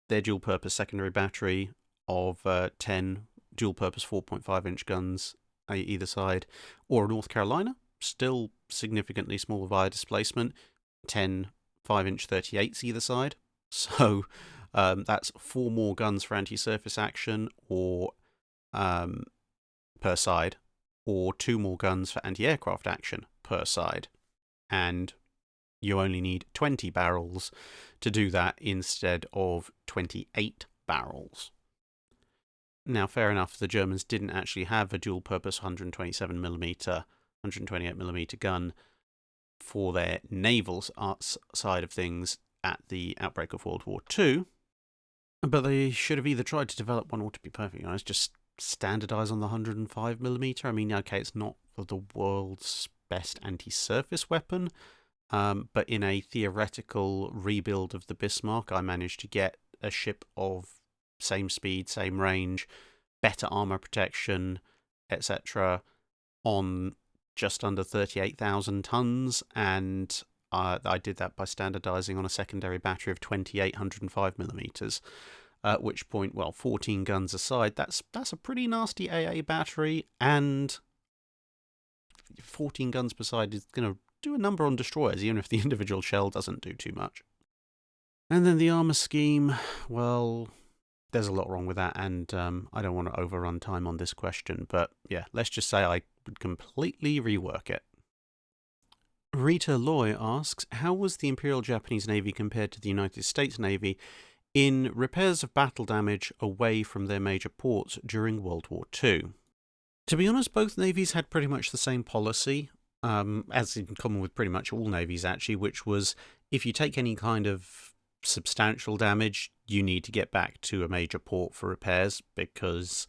their dual-purpose secondary battery of 10 dual-purpose 4.5-inch guns either side, or a North Carolina, still significantly smaller via displacement, 10 5-inch 38s either side. So that's 4 more guns for anti-surface action or per side, or 2 more guns for anti-aircraft action per side. And you only need 20 barrels to do that instead of 28 barrels. Now, fair enough, the Germans didn't actually have a dual-purpose 127mm, 128mm gun for their naval side of things at the outbreak of World War II, but they should have either tried to develop one, or, to be perfectly honest, just standardise on the 105mm. I mean, okay, it's not the world's best anti-surface weapon, but in a theoretical rebuild of the Bismarck, I managed to get a ship of same speed, same range, better armour protection, etc., on just under 38,000 tons, and I did that by standardising on a secondary battery of 2805mm. At which point, well, 14 guns aside, that's a pretty nasty AA battery, and 14 guns per side is going to do a number on destroyers, even if the individual shell doesn't do too much. And then the armour scheme, well, there's a lot wrong with that, and I don't want to overrun time on this question, but yeah, let's just say I would completely rework it. Rita Loy asks, how was the Imperial Japanese Navy compared to the United States Navy in repairs of battle damage away from their major ports during World War II? To be honest, both navies had pretty much the same policy, as in common with pretty much all navies actually, which was if you take any kind of substantial damage, you need to get back to a major port for repairs, because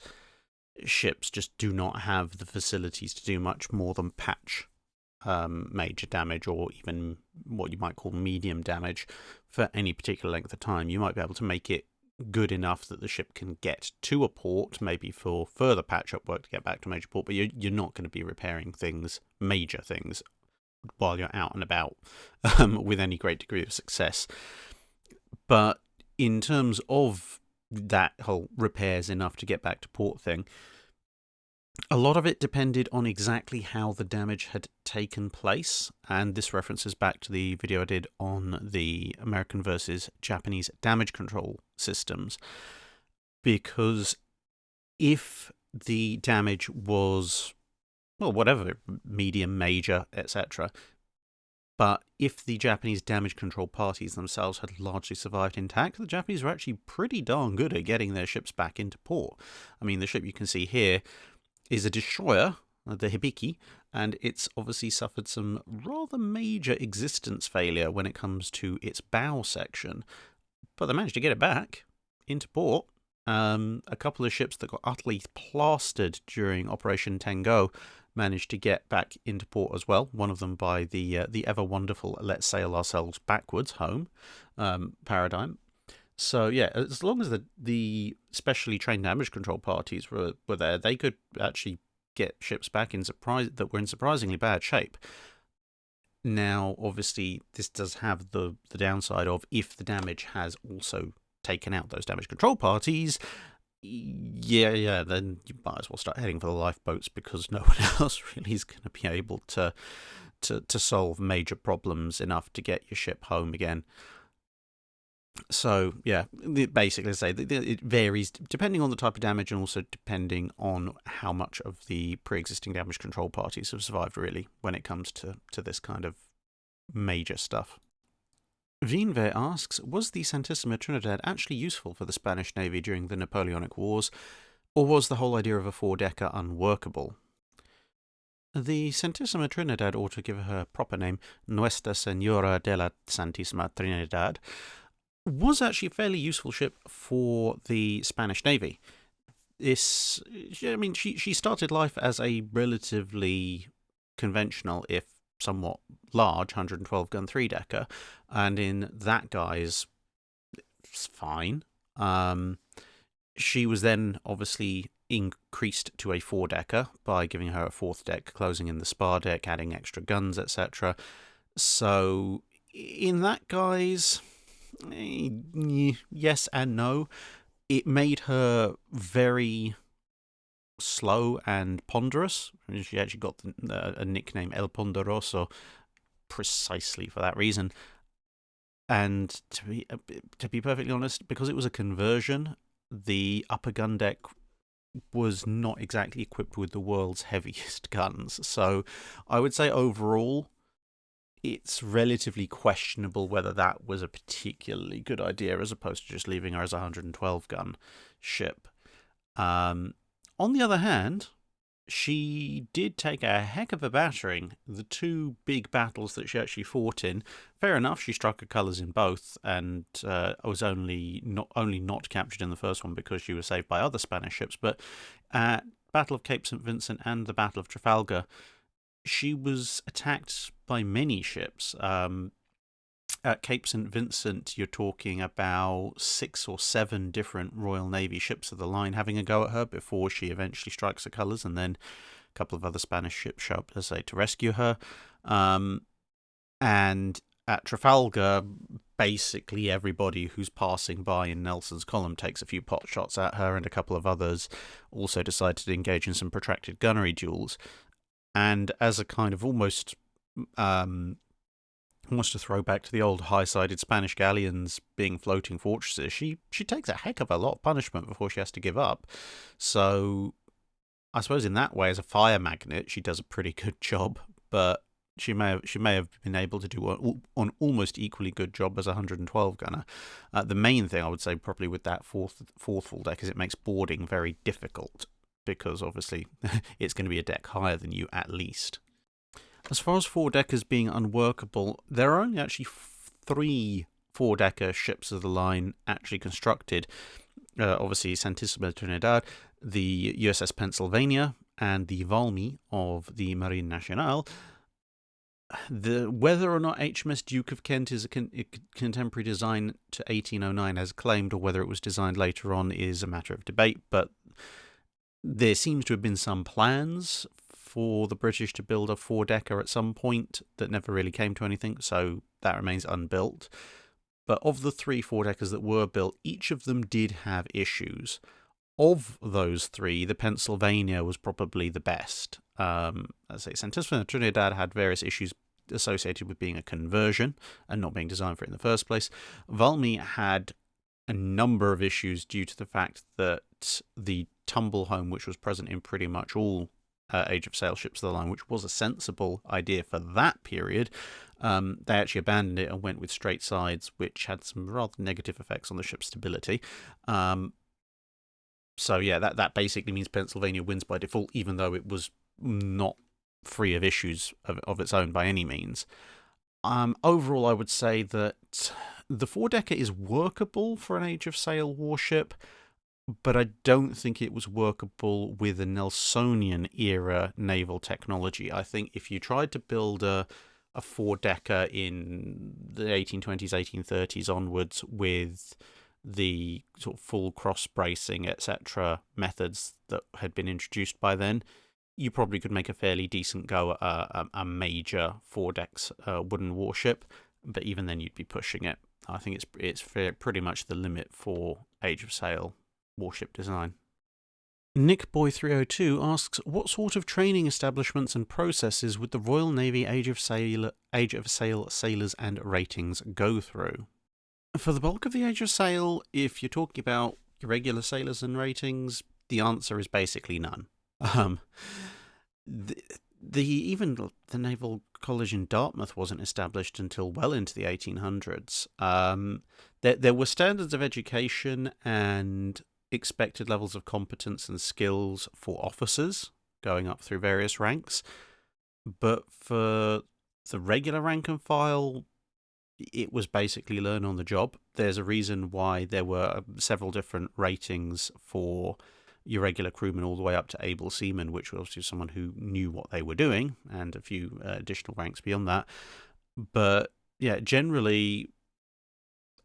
ships just do not have the facilities to do much more than patch major damage, or even what you might call medium damage, for any particular length of time. You might be able to make it good enough that the ship can get to a port, maybe for further patch-up work to get back to a major port, but you're not going to be repairing major things, while you're out and about with any great degree of success. But in terms of that whole repairs enough to get back to port thing, a lot of it depended on exactly how the damage had taken place, and this references back to the video I did on the American versus Japanese damage control systems, because if the damage was, well, whatever, medium, major, etc., but if the Japanese damage control parties themselves had largely survived intact, the Japanese were actually pretty darn good at getting their ships back into port. I mean, the ship you can see here is a destroyer, the Hibiki, and it's obviously suffered some rather major existence failure when it comes to its bow section, but they managed to get it back into port. A couple of ships that got utterly plastered during Operation Tengo managed to get back into port as well, one of them by the ever wonderful Let's Sail Ourselves Backwards home paradigm. So yeah, as long as the specially trained damage control parties were there, they could actually get ships back that were in surprisingly bad shape. Now, obviously, this does have the downside of, if the damage has also taken out those damage control parties, then you might as well start heading for the lifeboats, because no one else really is going to be able to solve major problems enough to get your ship home again. So, yeah, basically, it varies depending on the type of damage, and also depending on how much of the pre-existing damage control parties have survived, really, when it comes to this kind of major stuff. Vinve asks, was the Santísima Trinidad actually useful for the Spanish Navy during the Napoleonic Wars, or was the whole idea of a four-decker unworkable? The Santísima Trinidad, or to give her proper name, Nuestra Señora de la Santísima Trinidad, was actually a fairly useful ship for the Spanish Navy. She started life as a relatively conventional, if somewhat large, 112-gun three-decker, and in that guise, it's fine. She was then obviously increased to a four-decker by giving her a fourth deck, closing in the spar deck, adding extra guns, etc. So, in that guise, yes and no. It made her very slow and ponderous. She actually got a nickname El Ponderoso precisely for that reason. And to be perfectly honest, because it was a conversion, the upper gun deck was not exactly equipped with the world's heaviest guns. So I would say overall, it's relatively questionable whether that was a particularly good idea, as opposed to just leaving her as a 112-gun ship. On the other hand, she did take a heck of a battering. The two big battles that she actually fought in, fair enough, she struck her colours in both, and was only not captured in the first one because she was saved by other Spanish ships, but at Battle of Cape St. Vincent and the Battle of Trafalgar, she was attacked by many ships. At Cape St. Vincent, you're talking about 6 or 7 different Royal Navy ships of the line having a go at her before she eventually strikes her colours, and then A couple of other Spanish ships show up, as I say, to rescue her. And at Trafalgar, basically everybody who's passing by in Nelson's column takes a few pot shots at her, and a couple of others also decide to engage in some protracted gunnery duels. And as a kind of almost a throwback to the old high-sided Spanish galleons being floating fortresses, she takes a heck of a lot of punishment before she has to give up. So I suppose in that way, as a fire magnet, she does a pretty good job, but she may have been able to do an almost equally good job as a 112 gunner. The main thing I would say probably with that fourth full deck is it makes boarding very difficult, because obviously it's going to be a deck higher than you at least. As far as four-deckers being unworkable, there are only actually 3 four-decker ships of the line actually constructed. Obviously, Santísima Trinidad, the USS Pennsylvania, and the Valmy of the Marine Nationale. Whether or not HMS Duke of Kent is a contemporary design to 1809 as claimed, or whether it was designed later on, is a matter of debate, but there seems to have been some plans for the British to build a four-decker at some point that never really came to anything, so that remains unbuilt. But of the 3 four-deckers that were built, each of them did have issues. Of those 3, the Pennsylvania was probably the best. As I say, Santísima Trinidad had various issues associated with being a conversion and not being designed for it in the first place. Valmy had a number of issues due to the fact that the tumble home, which was present in pretty much all Age of Sail ships of the line, which was a sensible idea for that period, they actually abandoned it and went with straight sides, which had some rather negative effects on the ship's stability. So yeah, that basically means Pennsylvania wins by default, even though it was not free of issues of its own by any means. Overall, I would say that the four-decker is workable for an Age of Sail warship, but I don't think it was workable with a Nelsonian-era naval technology. I think if you tried to build a four-decker in the 1820s, 1830s onwards with the sort of full cross-bracing, etc. methods that had been introduced by then, you probably could make a fairly decent go at a major four-decks wooden warship, but even then you'd be pushing it. I think it's pretty much the limit for Age of Sail warship design. Nick Boy 302 asks, what sort of training establishments and processes would the Royal Navy Age of Sail sailors and ratings go through? For the bulk of the Age of Sail, if you're talking about regular sailors and ratings, the answer is basically none. Even the Naval College in Dartmouth wasn't established until well into the 1800s. There were standards of education and expected levels of competence and skills for officers going up through various ranks, but for the regular rank and file, it was basically learn on the job. There's a reason why there were several different ratings for your regular crewmen all the way up to able seamen, which was obviously someone who knew what they were doing, and a few additional ranks beyond that. But yeah, generally,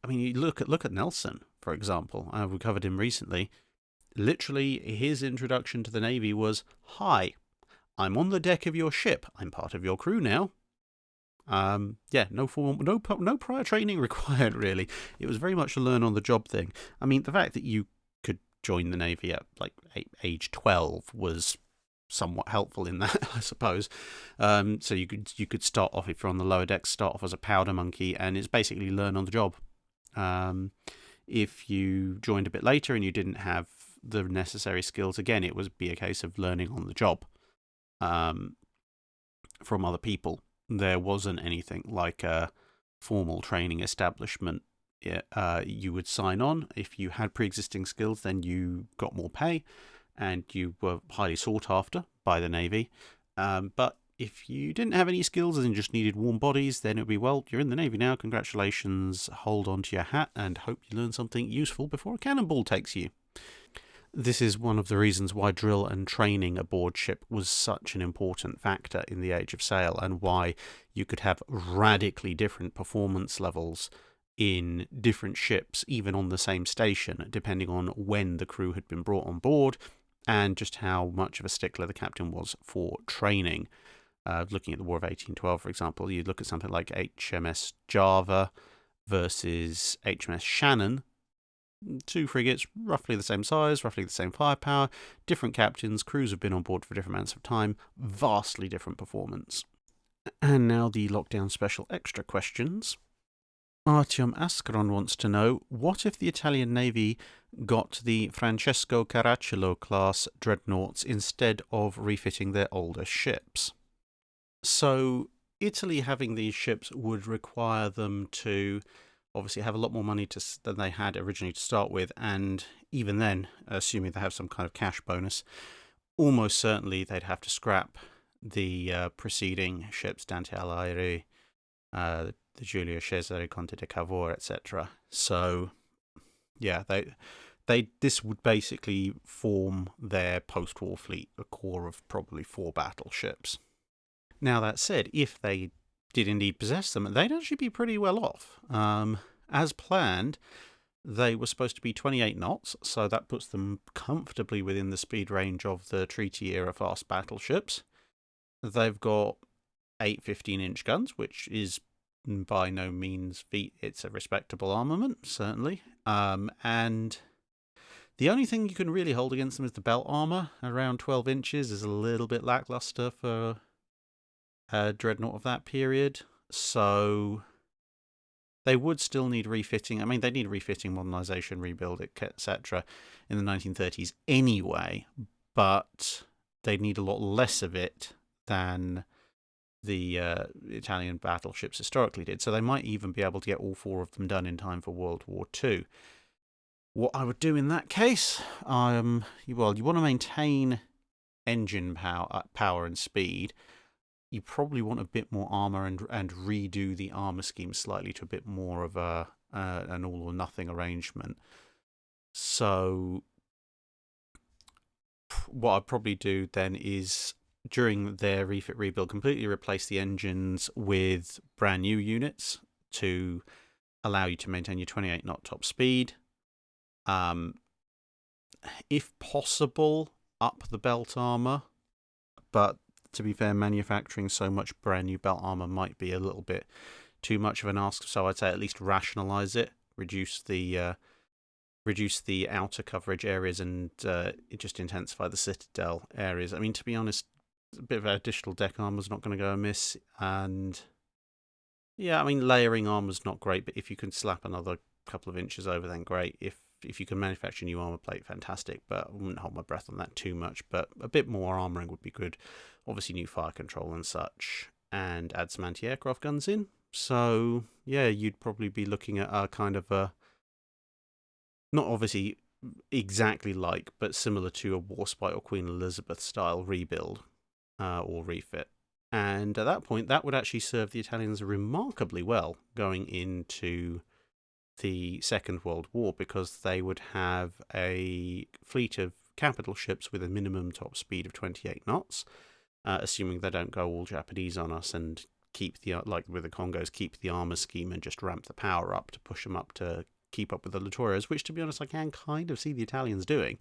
I mean, you look at Nelson, for example. We covered him recently. Literally, his introduction to the Navy was, "Hi, I'm on the deck of your ship. I'm part of your crew now." No prior training required, really. It was very much a learn on the job thing. I mean, the fact that you could join the Navy at like age 12 was somewhat helpful in that, I suppose. So you could start off, if you're on the lower decks, start off as a powder monkey, and it's basically learn on the job. If you joined a bit later and you didn't have the necessary skills, again, it would be a case of learning on the job from other people. There wasn't anything like a formal training establishment. You would sign on. If you had pre-existing skills, then you got more pay and you were highly sought after by the Navy. But if you didn't have any skills and just needed warm bodies, then it would be, well, you're in the Navy now, congratulations, hold on to your hat and hope you learn something useful before a cannonball takes you. This is one of the reasons why drill and training aboard ship was such an important factor in the Age of Sail, and why you could have radically different performance levels in different ships, even on the same station, depending on when the crew had been brought on board and just how much of a stickler the captain was for training. Looking at the War of 1812, for example, you look at something like HMS Java versus HMS Shannon. Two frigates, roughly the same size, roughly the same firepower, different captains, crews have been on board for different amounts of time, vastly different performance. And now the lockdown special extra questions. Artyom Askron wants to know, what if the Italian Navy got the Francesco Caracciolo class dreadnoughts instead of refitting their older ships? So Italy having these ships would require them to obviously have a lot more money than they had originally to start with, and even then, assuming they have some kind of cash bonus, almost certainly they'd have to scrap the preceding ships, Dante Alighieri, the Giulio Cesare, Conte de Cavour, etc. So, yeah, this would basically form their post-war fleet, a core of probably 4 battleships. Now, that said, if they did indeed possess them, they'd actually be pretty well off. As planned, they were supposed to be 28 knots, so that puts them comfortably within the speed range of the treaty-era fast battleships. They've got 8 15-inch guns, which is by no means feat. It's a respectable armament, certainly. And the only thing you can really hold against them is the belt armour. Around 12 inches is a little bit lackluster for a dreadnought of that period. So they would still need refitting. I mean, they need refitting, modernisation, rebuild, etc. in the 1930s anyway, but they'd need a lot less of it than the Italian battleships historically did. So they might even be able to get all 4 of them done in time for World War II. What I would do in that case, you want to maintain engine power and speed. You probably want a bit more armour and redo the armour scheme slightly to a bit more of an all or nothing arrangement. So what I'd probably do then is, during their refit rebuild, completely replace the engines with brand new units to allow you to maintain your 28 knot top speed. If possible, up the belt armour, but to be fair, manufacturing so much brand new belt armour might be a little bit too much of an ask, so I'd say at least rationalise it, reduce the outer coverage areas, and just intensify the citadel areas. I mean, to be honest, a bit of additional deck armour's not going to go amiss, and yeah, I mean, layering armour's not great, but if you can slap another couple of inches over, then great. If you can manufacture new armour plate, fantastic, but I wouldn't hold my breath on that too much. But a bit more armouring would be good. Obviously, new fire control and such, and add some anti-aircraft guns in. So, yeah, you'd probably be looking at a kind of a, not obviously exactly like, but similar to a Warspite or Queen Elizabeth style rebuild or refit. And at that point, that would actually serve the Italians remarkably well going into the Second World War, because they would have a fleet of capital ships with a minimum top speed of 28 knots, assuming they don't go all Japanese on us and keep the, like with the Congos, keep the armour scheme and just ramp the power up to push them up to keep up with the Littorios, which, to be honest, I can kind of see the Italians doing.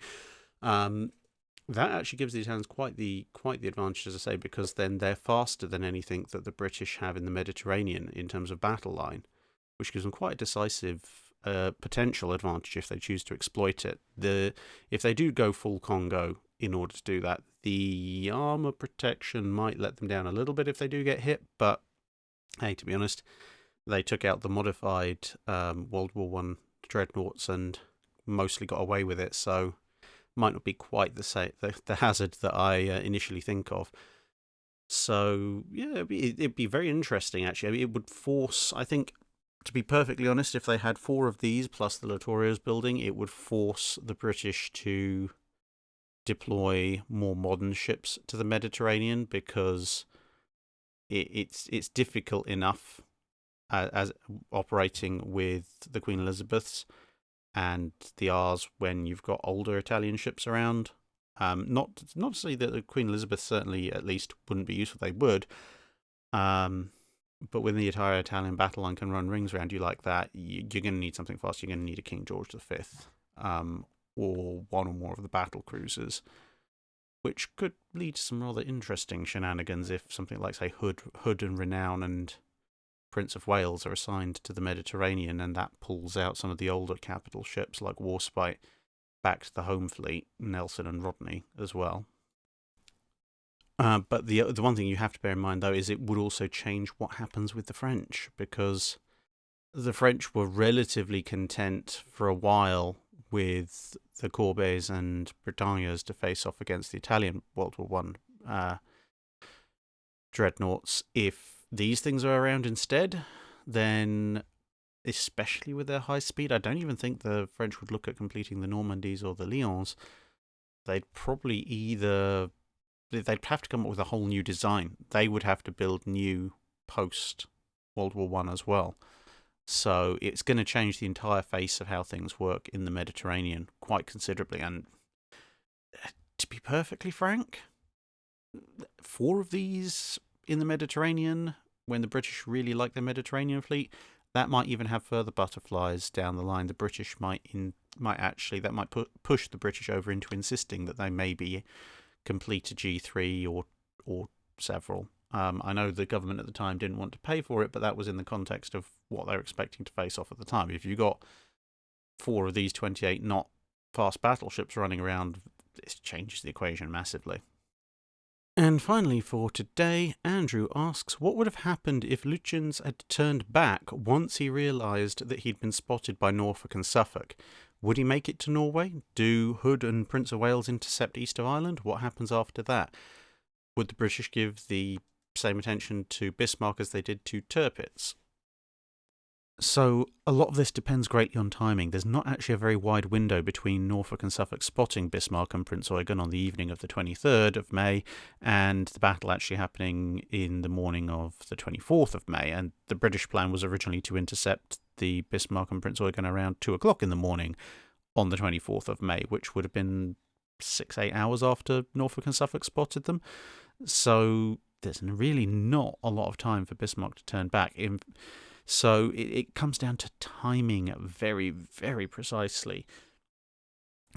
That actually gives the Italians quite the advantage, as I say, because then they're faster than anything that the British have in the Mediterranean in terms of battle line, which gives them quite a decisive potential advantage if they choose to exploit it. If they do go full Congo in order to do that, the armour protection might let them down a little bit if they do get hit, but hey, to be honest, they took out the modified World War I dreadnoughts and mostly got away with it, so might not be quite the hazard that I initially think of. So yeah, it'd be very interesting actually. It would force, I think, to be perfectly honest, if they had 4 of these plus the Littorios building, it would force the British to deploy more modern ships to the Mediterranean, because it's difficult enough as operating with the Queen Elizabeths and the R's when you've got older Italian ships around. Not to say that the Queen Elizabeth certainly at least wouldn't be useful, they would. But when the entire Italian battle line can run rings around you like that, you're going to need something fast. You're going to need a King George V, or one or more of the battle cruisers. which could lead to some rather interesting shenanigans if something like, say, Hood and Renown and Prince of Wales are assigned to the Mediterranean, and that pulls out some of the older capital ships like Warspite back to the home fleet, Nelson and Rodney as well. But the one thing you have to bear in mind, though, is it would also change what happens with the French, because the French were relatively content for a while with the Corbett's and Britannias to face off against the Italian World War I dreadnoughts. If these things are around instead, then, especially with their high speed, I don't even think the French would look at completing the Normandies or the Lyons. They'd probably they'd have to come up with a whole new design. They would have to build new post-World War I as well. So it's going to change the entire face of how things work in the Mediterranean quite considerably. And to be perfectly frank, 4 of these in the Mediterranean, when the British really like their Mediterranean fleet, that might even have further butterflies down the line. The British might push the British over into insisting that they maybe complete a G3 or several. I know the government at the time didn't want to pay for it, but that was in the context of what they were expecting to face off at the time. If you got 4 of these 28-knot fast battleships running around, this changes the equation massively. And finally for today, Andrew asks, what would have happened if Lutjens had turned back once he realised that he'd been spotted by Norfolk and Suffolk? Would he make it to Norway? Do Hood and Prince of Wales intercept east of Ireland? What happens after that? Would the British give the same attention to Bismarck as they did to Tirpitz? So a lot of this depends greatly on timing. There's not actually a very wide window between Norfolk and Suffolk spotting Bismarck and Prince Eugen on the evening of the 23rd of May and the battle actually happening in the morning of the 24th of May. And the British plan was originally to intercept the Bismarck and Prince Eugen around 2 o'clock in the morning on the 24th of May, which would have been 6-8 hours after Norfolk and Suffolk spotted them. So there's really not a lot of time for Bismarck to turn back. So it comes down to timing very, very precisely.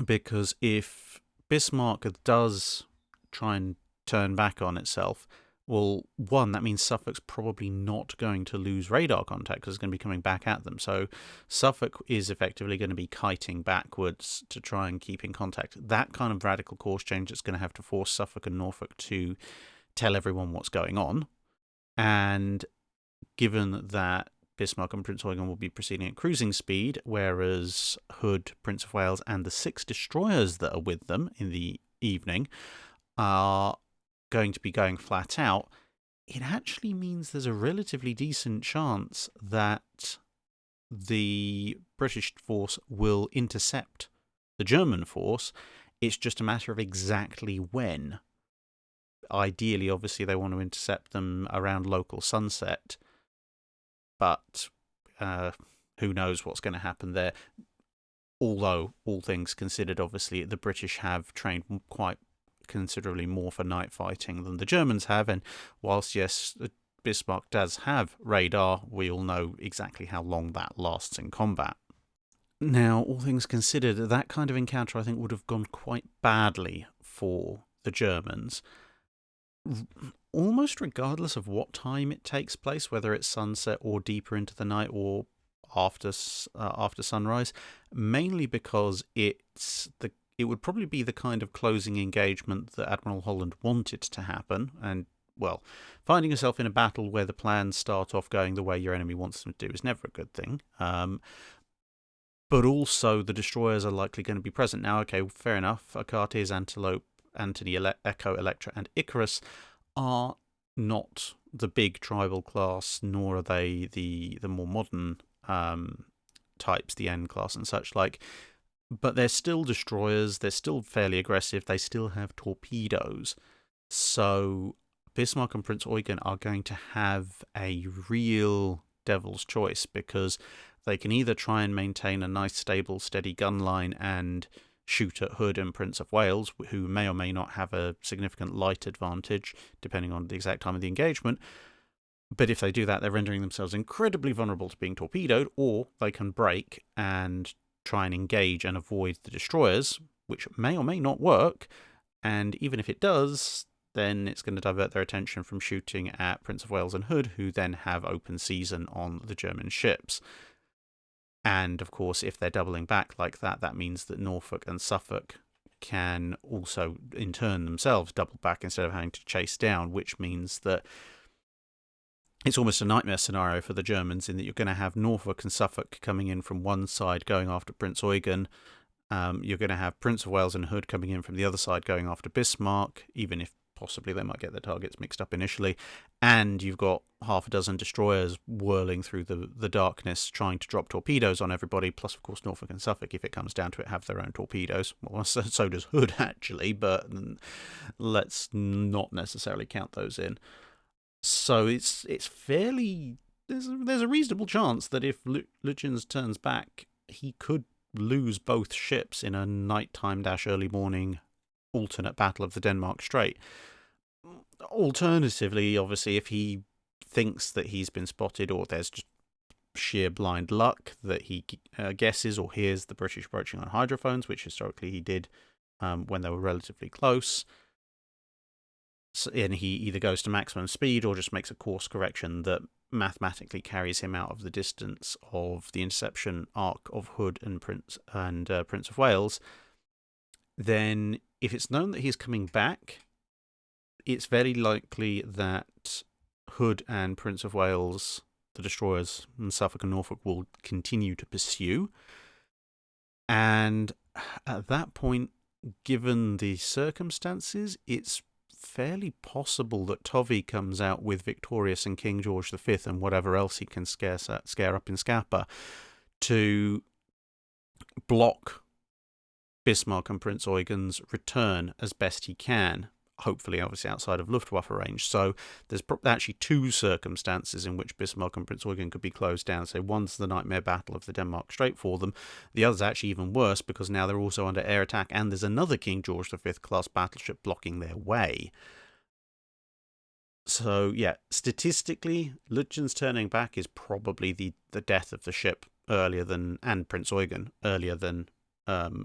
Because if Bismarck does try and turn back on itself, well, one, that means Suffolk's probably not going to lose radar contact because it's going to be coming back at them. So Suffolk is effectively going to be kiting backwards to try and keep in contact. That kind of radical course change is going to have to force Suffolk and Norfolk to tell everyone what's going on. And given that Bismarck and Prince Eugen will be proceeding at cruising speed, whereas Hood, Prince of Wales, and the 6 destroyers that are with them in the evening are going to be going flat out, it actually means there's a relatively decent chance that the British force will intercept the German force. It's just a matter of exactly when. Ideally, obviously, they want to intercept them around local sunset, but who knows what's going to happen there. Although, all things considered, obviously, the British have trained quite considerably more for night fighting than the Germans have, and whilst, yes, Bismarck does have radar, we all know exactly how long that lasts in combat. Now, all things considered, that kind of encounter, I think, would have gone quite badly for the Germans, almost regardless of what time it takes place, whether it's sunset or deeper into the night or after sunrise, mainly because it would probably be the kind of closing engagement that Admiral Holland wanted to happen. And, well, finding yourself in a battle where the plans start off going the way your enemy wants them to do is never a good thing. But also the destroyers are likely going to be present. Now, okay, fair enough. Achates, Antelope, Antony, Echo, Electra, and Icarus are not the big tribal class, nor are they the more modern types, the N class and such like. But they're still destroyers, they're still fairly aggressive, they still have torpedoes. So Bismarck and Prince Eugen are going to have a real devil's choice, because they can either try and maintain a nice, stable, steady gun line and shoot at Hood and Prince of Wales, who may or may not have a significant light advantage, depending on the exact time of the engagement. But if they do that, they're rendering themselves incredibly vulnerable to being torpedoed, or they can break and try and engage and avoid the destroyers, which may or may not work, And even if it does, then it's going to divert their attention from shooting at Prince of Wales and Hood, who then have open season on the German ships. And, of course, if they're doubling back like that, that means that Norfolk and Suffolk can also, in turn, themselves double back instead of having to chase down, which means that it's almost a nightmare scenario for the Germans in that you're going to have Norfolk and Suffolk coming in from one side going after Prince Eugen. You're going to have Prince of Wales and Hood coming in from the other side going after Bismarck, even if possibly they might get their targets mixed up initially. And you've got half a dozen destroyers whirling through the darkness trying to drop torpedoes on everybody, plus, of course, Norfolk and Suffolk, if it comes down to it, have their own torpedoes. Well, so does Hood, actually, but let's not necessarily count those in. So it's fairly... There's a reasonable chance that if Lutjens turns back, he could lose both ships in a nighttime-early morning alternate battle of the Denmark Strait. Alternatively, obviously, if he thinks that he's been spotted or there's just sheer blind luck that he guesses or hears the British approaching on hydrophones, which historically he did when they were relatively close, and he either goes to maximum speed or just makes a course correction that mathematically carries him out of the distance of the interception arc of Hood and Prince of Wales, then if it's known that he's coming back, it's very likely that Hood and Prince of Wales, the destroyers, and Suffolk and Norfolk will continue to pursue. And at that point, given the circumstances, it's fairly possible that Tovey comes out with Victorious and King George V and whatever else he can scare up in Scapa to block Bismarck and Prince Eugen's return as best he can, hopefully, obviously, outside of Luftwaffe range. So there's actually two circumstances in which Bismarck and Prince Eugen could be closed down. So one's the nightmare battle of the Denmark Strait for them. The other's actually even worse because now they're also under air attack and there's another King George V class battleship blocking their way. So, yeah, statistically, Lutjens turning back is probably the death of the ship and Prince Eugen earlier than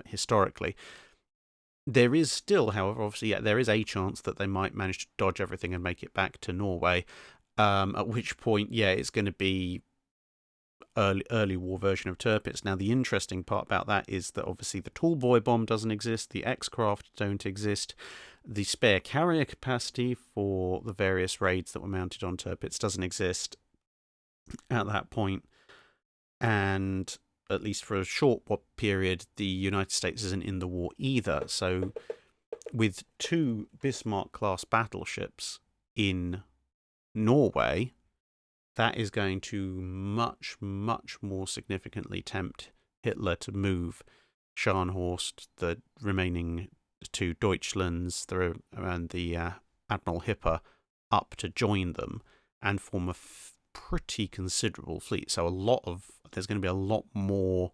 historically. There is still, however, obviously, there is a chance that they might manage to dodge everything and make it back to Norway, at which point, it's going to be early war version of Tirpitz. Now, the interesting part about that is that obviously the Tallboy bomb doesn't exist, the X-craft don't exist, the spare carrier capacity for the various raids that were mounted on Tirpitz doesn't exist at that point, and at least for a short period, the United States isn't in the war either. So with two Bismarck-class battleships in Norway, that is going to much, much more significantly tempt Hitler to move Scharnhorst, the remaining two Deutschlands, and the Admiral Hipper up to join them and form a pretty considerable fleet. So there's going to be a lot more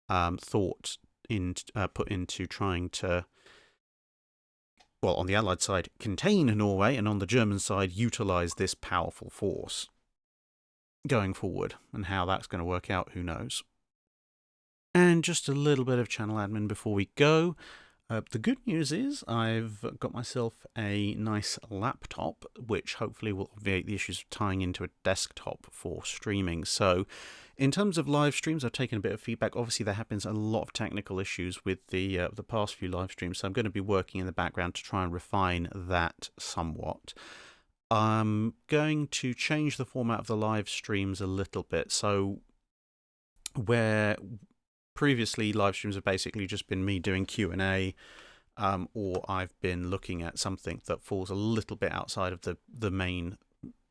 thought put into trying to, on the Allied side, contain Norway, and on the German side, utilise this powerful force going forward. And how that's going to work out, who knows. And just a little bit of channel admin before we go. The good news is I've got myself a nice laptop, which hopefully will obviate the issues of tying into a desktop for streaming. So in terms of live streams, I've taken a bit of feedback. Obviously, there have been a lot of technical issues with the past few live streams, so I'm going to be working in the background to try and refine that somewhat. I'm going to change the format of the live streams a little bit. So where previously live streams have basically just been me doing Q&A, or I've been looking at something that falls a little bit outside of the main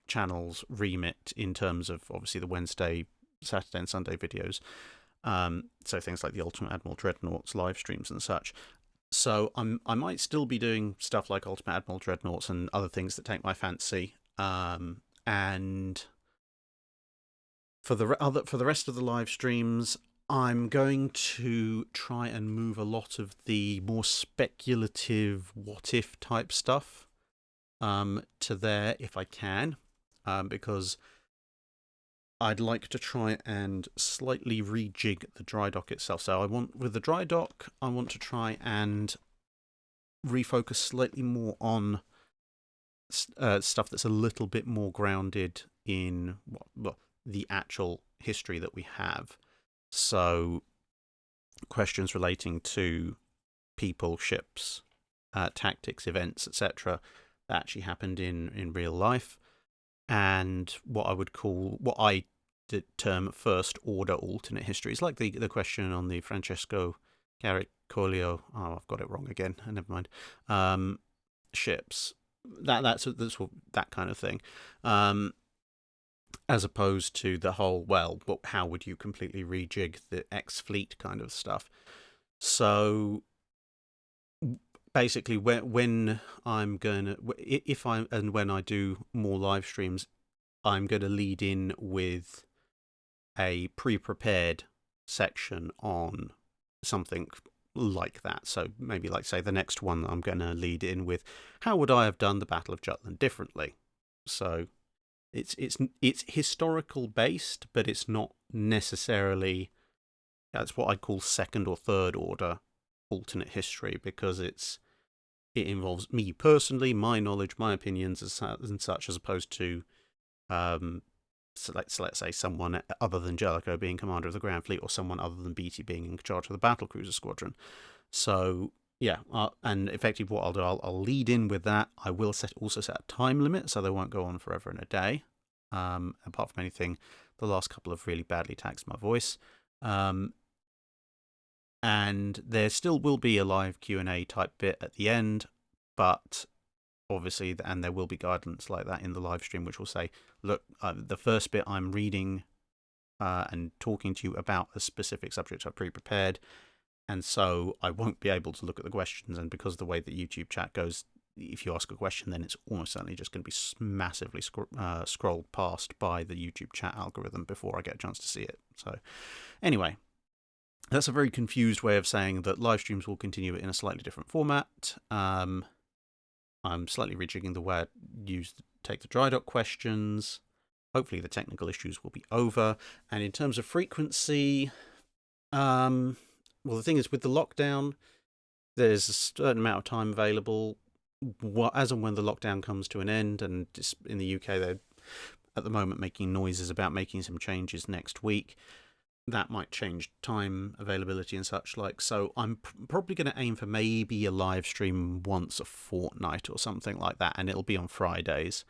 channel's remit in terms of obviously the Wednesday, Saturday and Sunday videos. So things like the Ultimate Admiral Dreadnoughts live streams and such. So I might still be doing stuff like Ultimate Admiral Dreadnoughts and other things that take my fancy. And for the rest of the live streams, I'm going to try and move a lot of the more speculative what-if type stuff to there if I can, because I'd like to try and slightly rejig the Drydock itself. So with the Drydock, I want to try and refocus slightly more on stuff that's a little bit more grounded in the actual history that we have. So questions relating to people, ships, tactics, events, etc., that actually happened in real life, and what I term first order alternate histories, like the question on the Francesco Caricolio. Oh, I've got it wrong again. Never mind. Ships. That's that kind of thing. As opposed to the whole, how would you completely rejig the X fleet kind of stuff. So basically, when I do more live streams, I'm going to lead in with a pre-prepared section on something like that. So maybe, like, say, the next one I'm going to lead in with, how would I have done the Battle of Jutland differently? So it's historical based, but it's not necessarily, that's what I'd call second or third order alternate history, because it involves me personally, my knowledge, my opinions and such, as opposed to so let's say someone other than Jellicoe being commander of the Grand Fleet, or someone other than Beatty being in charge of the battlecruiser squadron. So yeah, and effectively what I'll do, I'll lead in with that. I will also set a time limit, so they won't go on forever and a day. Apart from anything, the last couple have really badly taxed my voice. And there still will be a live Q&A type bit at the end, but obviously, and there will be guidance like that in the live stream, which will say, look, the first bit I'm reading and talking to you about a specific subject I've pre-prepared, and so I won't be able to look at the questions, and because of the way that YouTube chat goes, if you ask a question, then it's almost certainly just going to be massively scrolled past by the YouTube chat algorithm before I get a chance to see it. So anyway, that's a very confused way of saying that live streams will continue in a slightly different format. I'm slightly rejigging the way I take the Drydock questions. Hopefully the technical issues will be over. And in terms of frequency, well, the thing is, with the lockdown, there's a certain amount of time available. As and when the lockdown comes to an end, and in the UK, they're at the moment making noises about making some changes next week. That might change time availability and such like. So I'm probably going to aim for maybe a live stream once a fortnight or something like that, and it'll be on Fridays.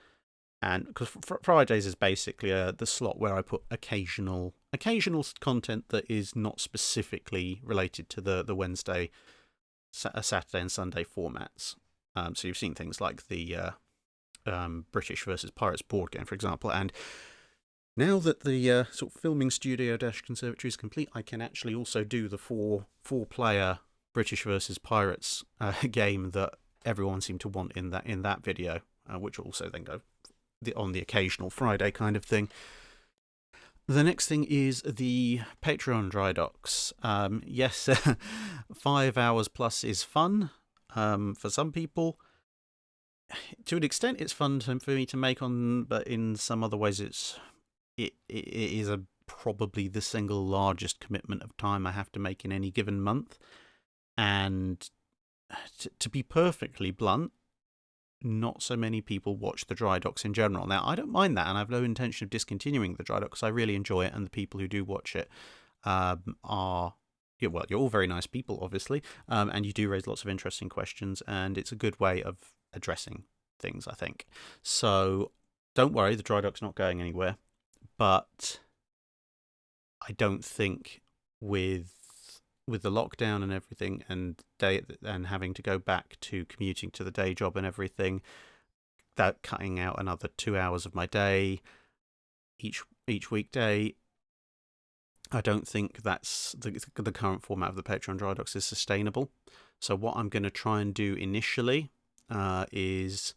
And because Fridays is basically the slot where I put occasional content that is not specifically related to the Wednesday, Saturday and Sunday formats. So you've seen things like the British versus Pirates board game, for example, and now that the sort of filming studio - conservatory is complete, I can actually also do the four-player British versus Pirates game that everyone seemed to want in that video, which will also then go on the occasional Friday kind of thing. The next thing is the Patreon Drydocks. Yes, 5 hours plus is fun for some people. To an extent, it's fun for me to make but in some other ways, it is probably the single largest commitment of time I have to make in any given month. And to be perfectly blunt, not so many people watch the Drydocks in general. Now, I don't mind that, and I have no intention of discontinuing the Drydock, because I really enjoy it, and the people who do watch it you're all very nice people, obviously, and you do raise lots of interesting questions, and it's a good way of addressing things, I think. So don't worry, the Drydock's not going anywhere. But I don't think with the lockdown and everything, and having to go back to commuting to the day job and everything, that cutting out another 2 hours of my day each weekday, I don't think that's the current format of the Patreon Drydocks is sustainable. So what I'm going to try and do initially is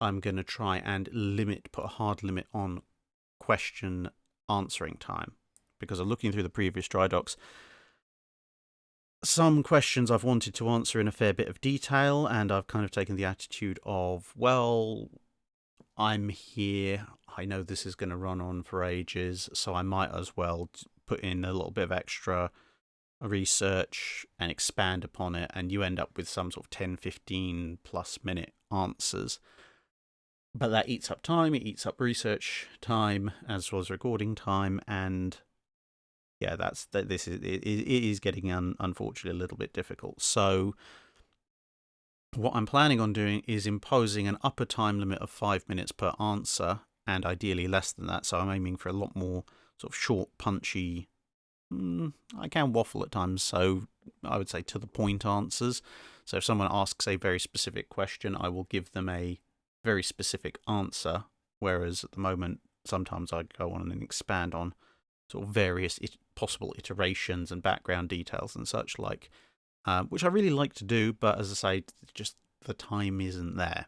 I'm going to try and put a hard limit on question answering time, because I'm looking through the previous Drydocks. Some questions I've wanted to answer in a fair bit of detail, and I've kind of taken the attitude of, well, I'm here, I know this is going to run on for ages, so I might as well put in a little bit of extra research and expand upon it, and you end up with some sort of 10, 15 plus minute answers. But that eats up time, it eats up research time as well as recording time, and yeah, it is getting unfortunately a little bit difficult. So what I'm planning on doing is imposing an upper time limit of 5 minutes per answer, and ideally less than that. So I'm aiming for a lot more sort of short, punchy. I can waffle at times, so I would say to the point answers. So if someone asks a very specific question, I will give them a very specific answer. Whereas at the moment, sometimes I go on and expand on sort of various possible iterations and background details and such like, which I really like to do, but as I say, just the time isn't there.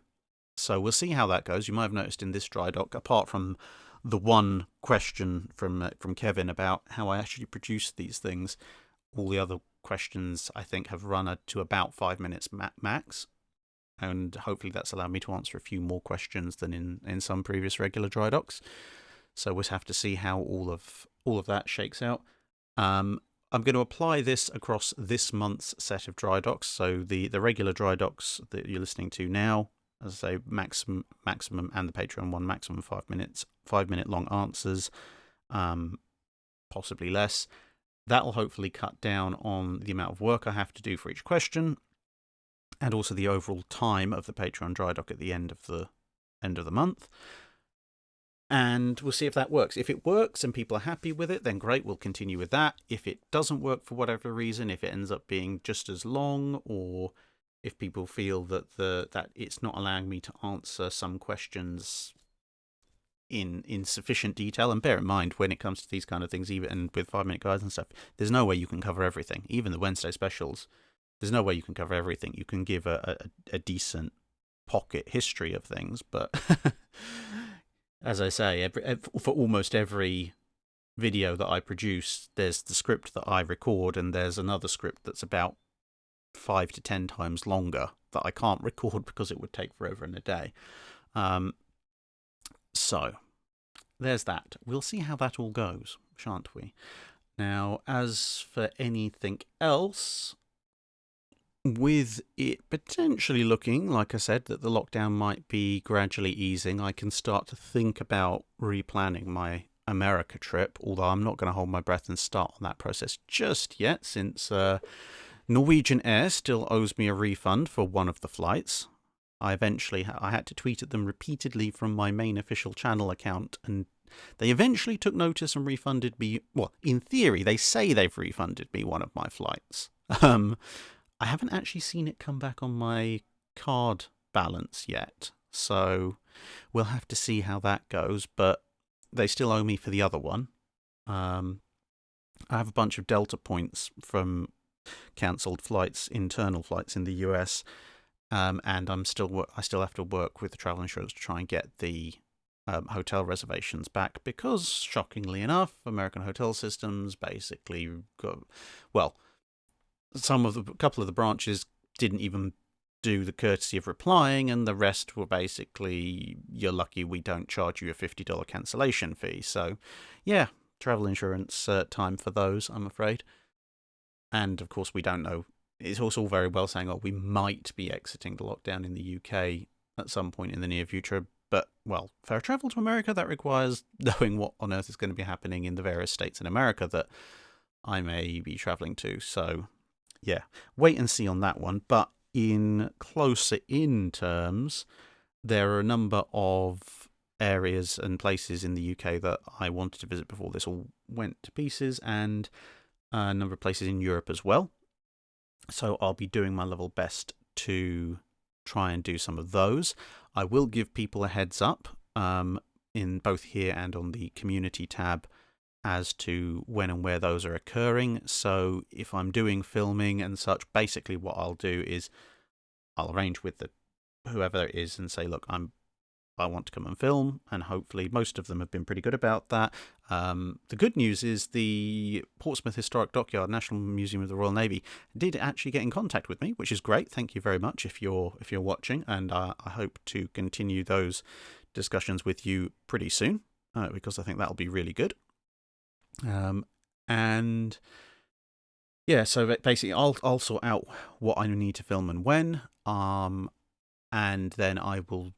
So we'll see how that goes. You might have noticed in this Drydock, apart from the one question from Kevin about how I actually produce these things, all the other questions I think have run to about 5 minutes max, and hopefully that's allowed me to answer a few more questions than in some previous regular Drydocks. So we'll have to see how all of that shakes out. I'm going to apply this across this month's set of Drydocks. So the regular Drydocks that you're listening to now, as I say, maximum, and the Patreon one, maximum 5 minutes, 5 minute long answers, possibly less. That will hopefully cut down on the amount of work I have to do for each question, and also the overall time of the Patreon Drydock at the end of the month. And we'll see if that works. If it works and people are happy with it, then great, we'll continue with that. If it doesn't work for whatever reason, if it ends up being just as long, or if people feel that it's not allowing me to answer some questions in sufficient detail, and bear in mind when it comes to these kind of things, even with 5 minute guides and stuff, there's no way you can cover everything. Even the Wednesday specials, there's no way you can cover everything. You can give a decent pocket history of things, but as I say, for almost every video that I produce, there's the script that I record, and there's another script that's about 5 to 10 times longer that I can't record because it would take forever and a day. So there's that. We'll see how that all goes, shan't we? Now, as for anything else, with it potentially looking, like I said, that the lockdown might be gradually easing, I can start to think about replanning my America trip, although I'm not going to hold my breath and start on that process just yet, since Norwegian Air still owes me a refund for one of the flights. I had to tweet at them repeatedly from my main official channel account, and they eventually took notice and refunded me. Well, in theory, they say they've refunded me one of my flights. I haven't actually seen it come back on my card balance yet, so we'll have to see how that goes, but they still owe me for the other one. I have a bunch of Delta points from cancelled flights, internal flights in the US, and I still have to work with the travel insurance to try and get the hotel reservations back, because shockingly enough, American hotel systems basically a couple of the branches didn't even do the courtesy of replying, and the rest were basically, you're lucky we don't charge you a $50 cancellation fee. So yeah, travel insurance time for those, I'm afraid. And of course we don't know. It's also all very well saying, we might be exiting the lockdown in the UK at some point in the near future, but, well, for travel to America, that requires knowing what on earth is going to be happening in the various states in America that I may be travelling to. So yeah, wait and see on that one. But in closer in terms, there are a number of areas and places in the UK that I wanted to visit before this all went to pieces, and a number of places in Europe as well. So I'll be doing my level best to try and do some of those. I will give people a heads up in both here and on the community tab as to when and where those are occurring. So if I'm doing filming and such, basically what I'll do is I'll arrange with whoever it is and say, look, I want to come and film, and hopefully most of them have been pretty good about that. The good news is the Portsmouth Historic Dockyard, National Museum of the Royal Navy, did actually get in contact with me, which is great. Thank you very much if you're watching, and I hope to continue those discussions with you pretty soon, because I think that'll be really good. And Yeah, so basically, I'll sort out what I need to film and when, and then I will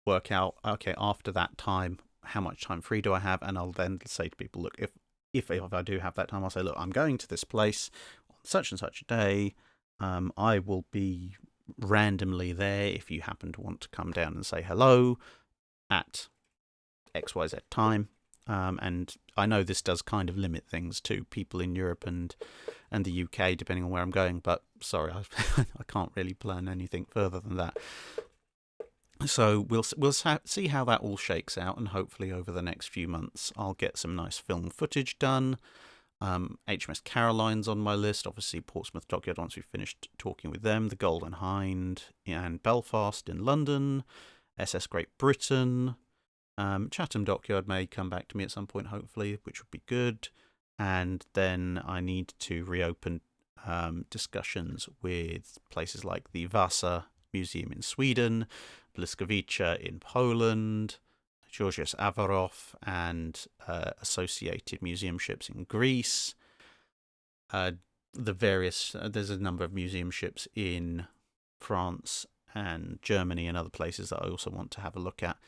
work out, okay, after that time, how much time free do I have, and I'll then say to people, look, if I do have that time, I'll say, look, I'm going to this place on such and such a day. I will be randomly there if you happen to want to come down and say hello at XYZ time. And I know this does kind of limit things to people in Europe and the UK, depending on where I'm going, but sorry, I can't really plan anything further than that. So we'll see how that all shakes out, and hopefully over the next few months I'll get some nice film footage done. HMS Caroline's on my list, obviously Portsmouth Dockyard once we've finished talking with them, the Golden Hind and Belfast in London, SS Great Britain, Chatham Dockyard may come back to me at some point, hopefully, which would be good. And then I need to reopen discussions with places like the Vasa Museum in Sweden, Błyskawice in Poland, Georgios Avarov, and associated museum ships in Greece. There's a number of museum ships in France and Germany and other places that I also want to have a look at.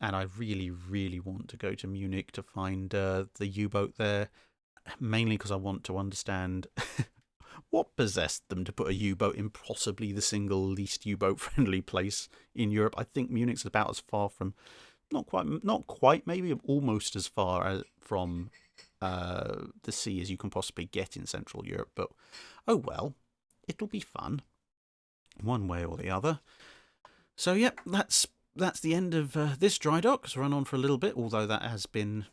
And I really, really want to go to Munich to find the U-boat there, mainly because I want to understand what possessed them to put a U-boat in possibly the single least U-boat friendly place in Europe. I think Munich's about as far from, not quite, maybe almost as far from the sea as you can possibly get in Central Europe. But oh well, it'll be fun, one way or the other. So yeah, that's the end of this dry dock. It's run on for a little bit, although that has been,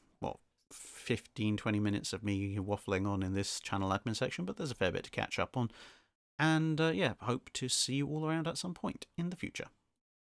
15-20 minutes of me waffling on in this channel admin section, but there's a fair bit to catch up on. And yeah, hope to see you all around at some point in the future.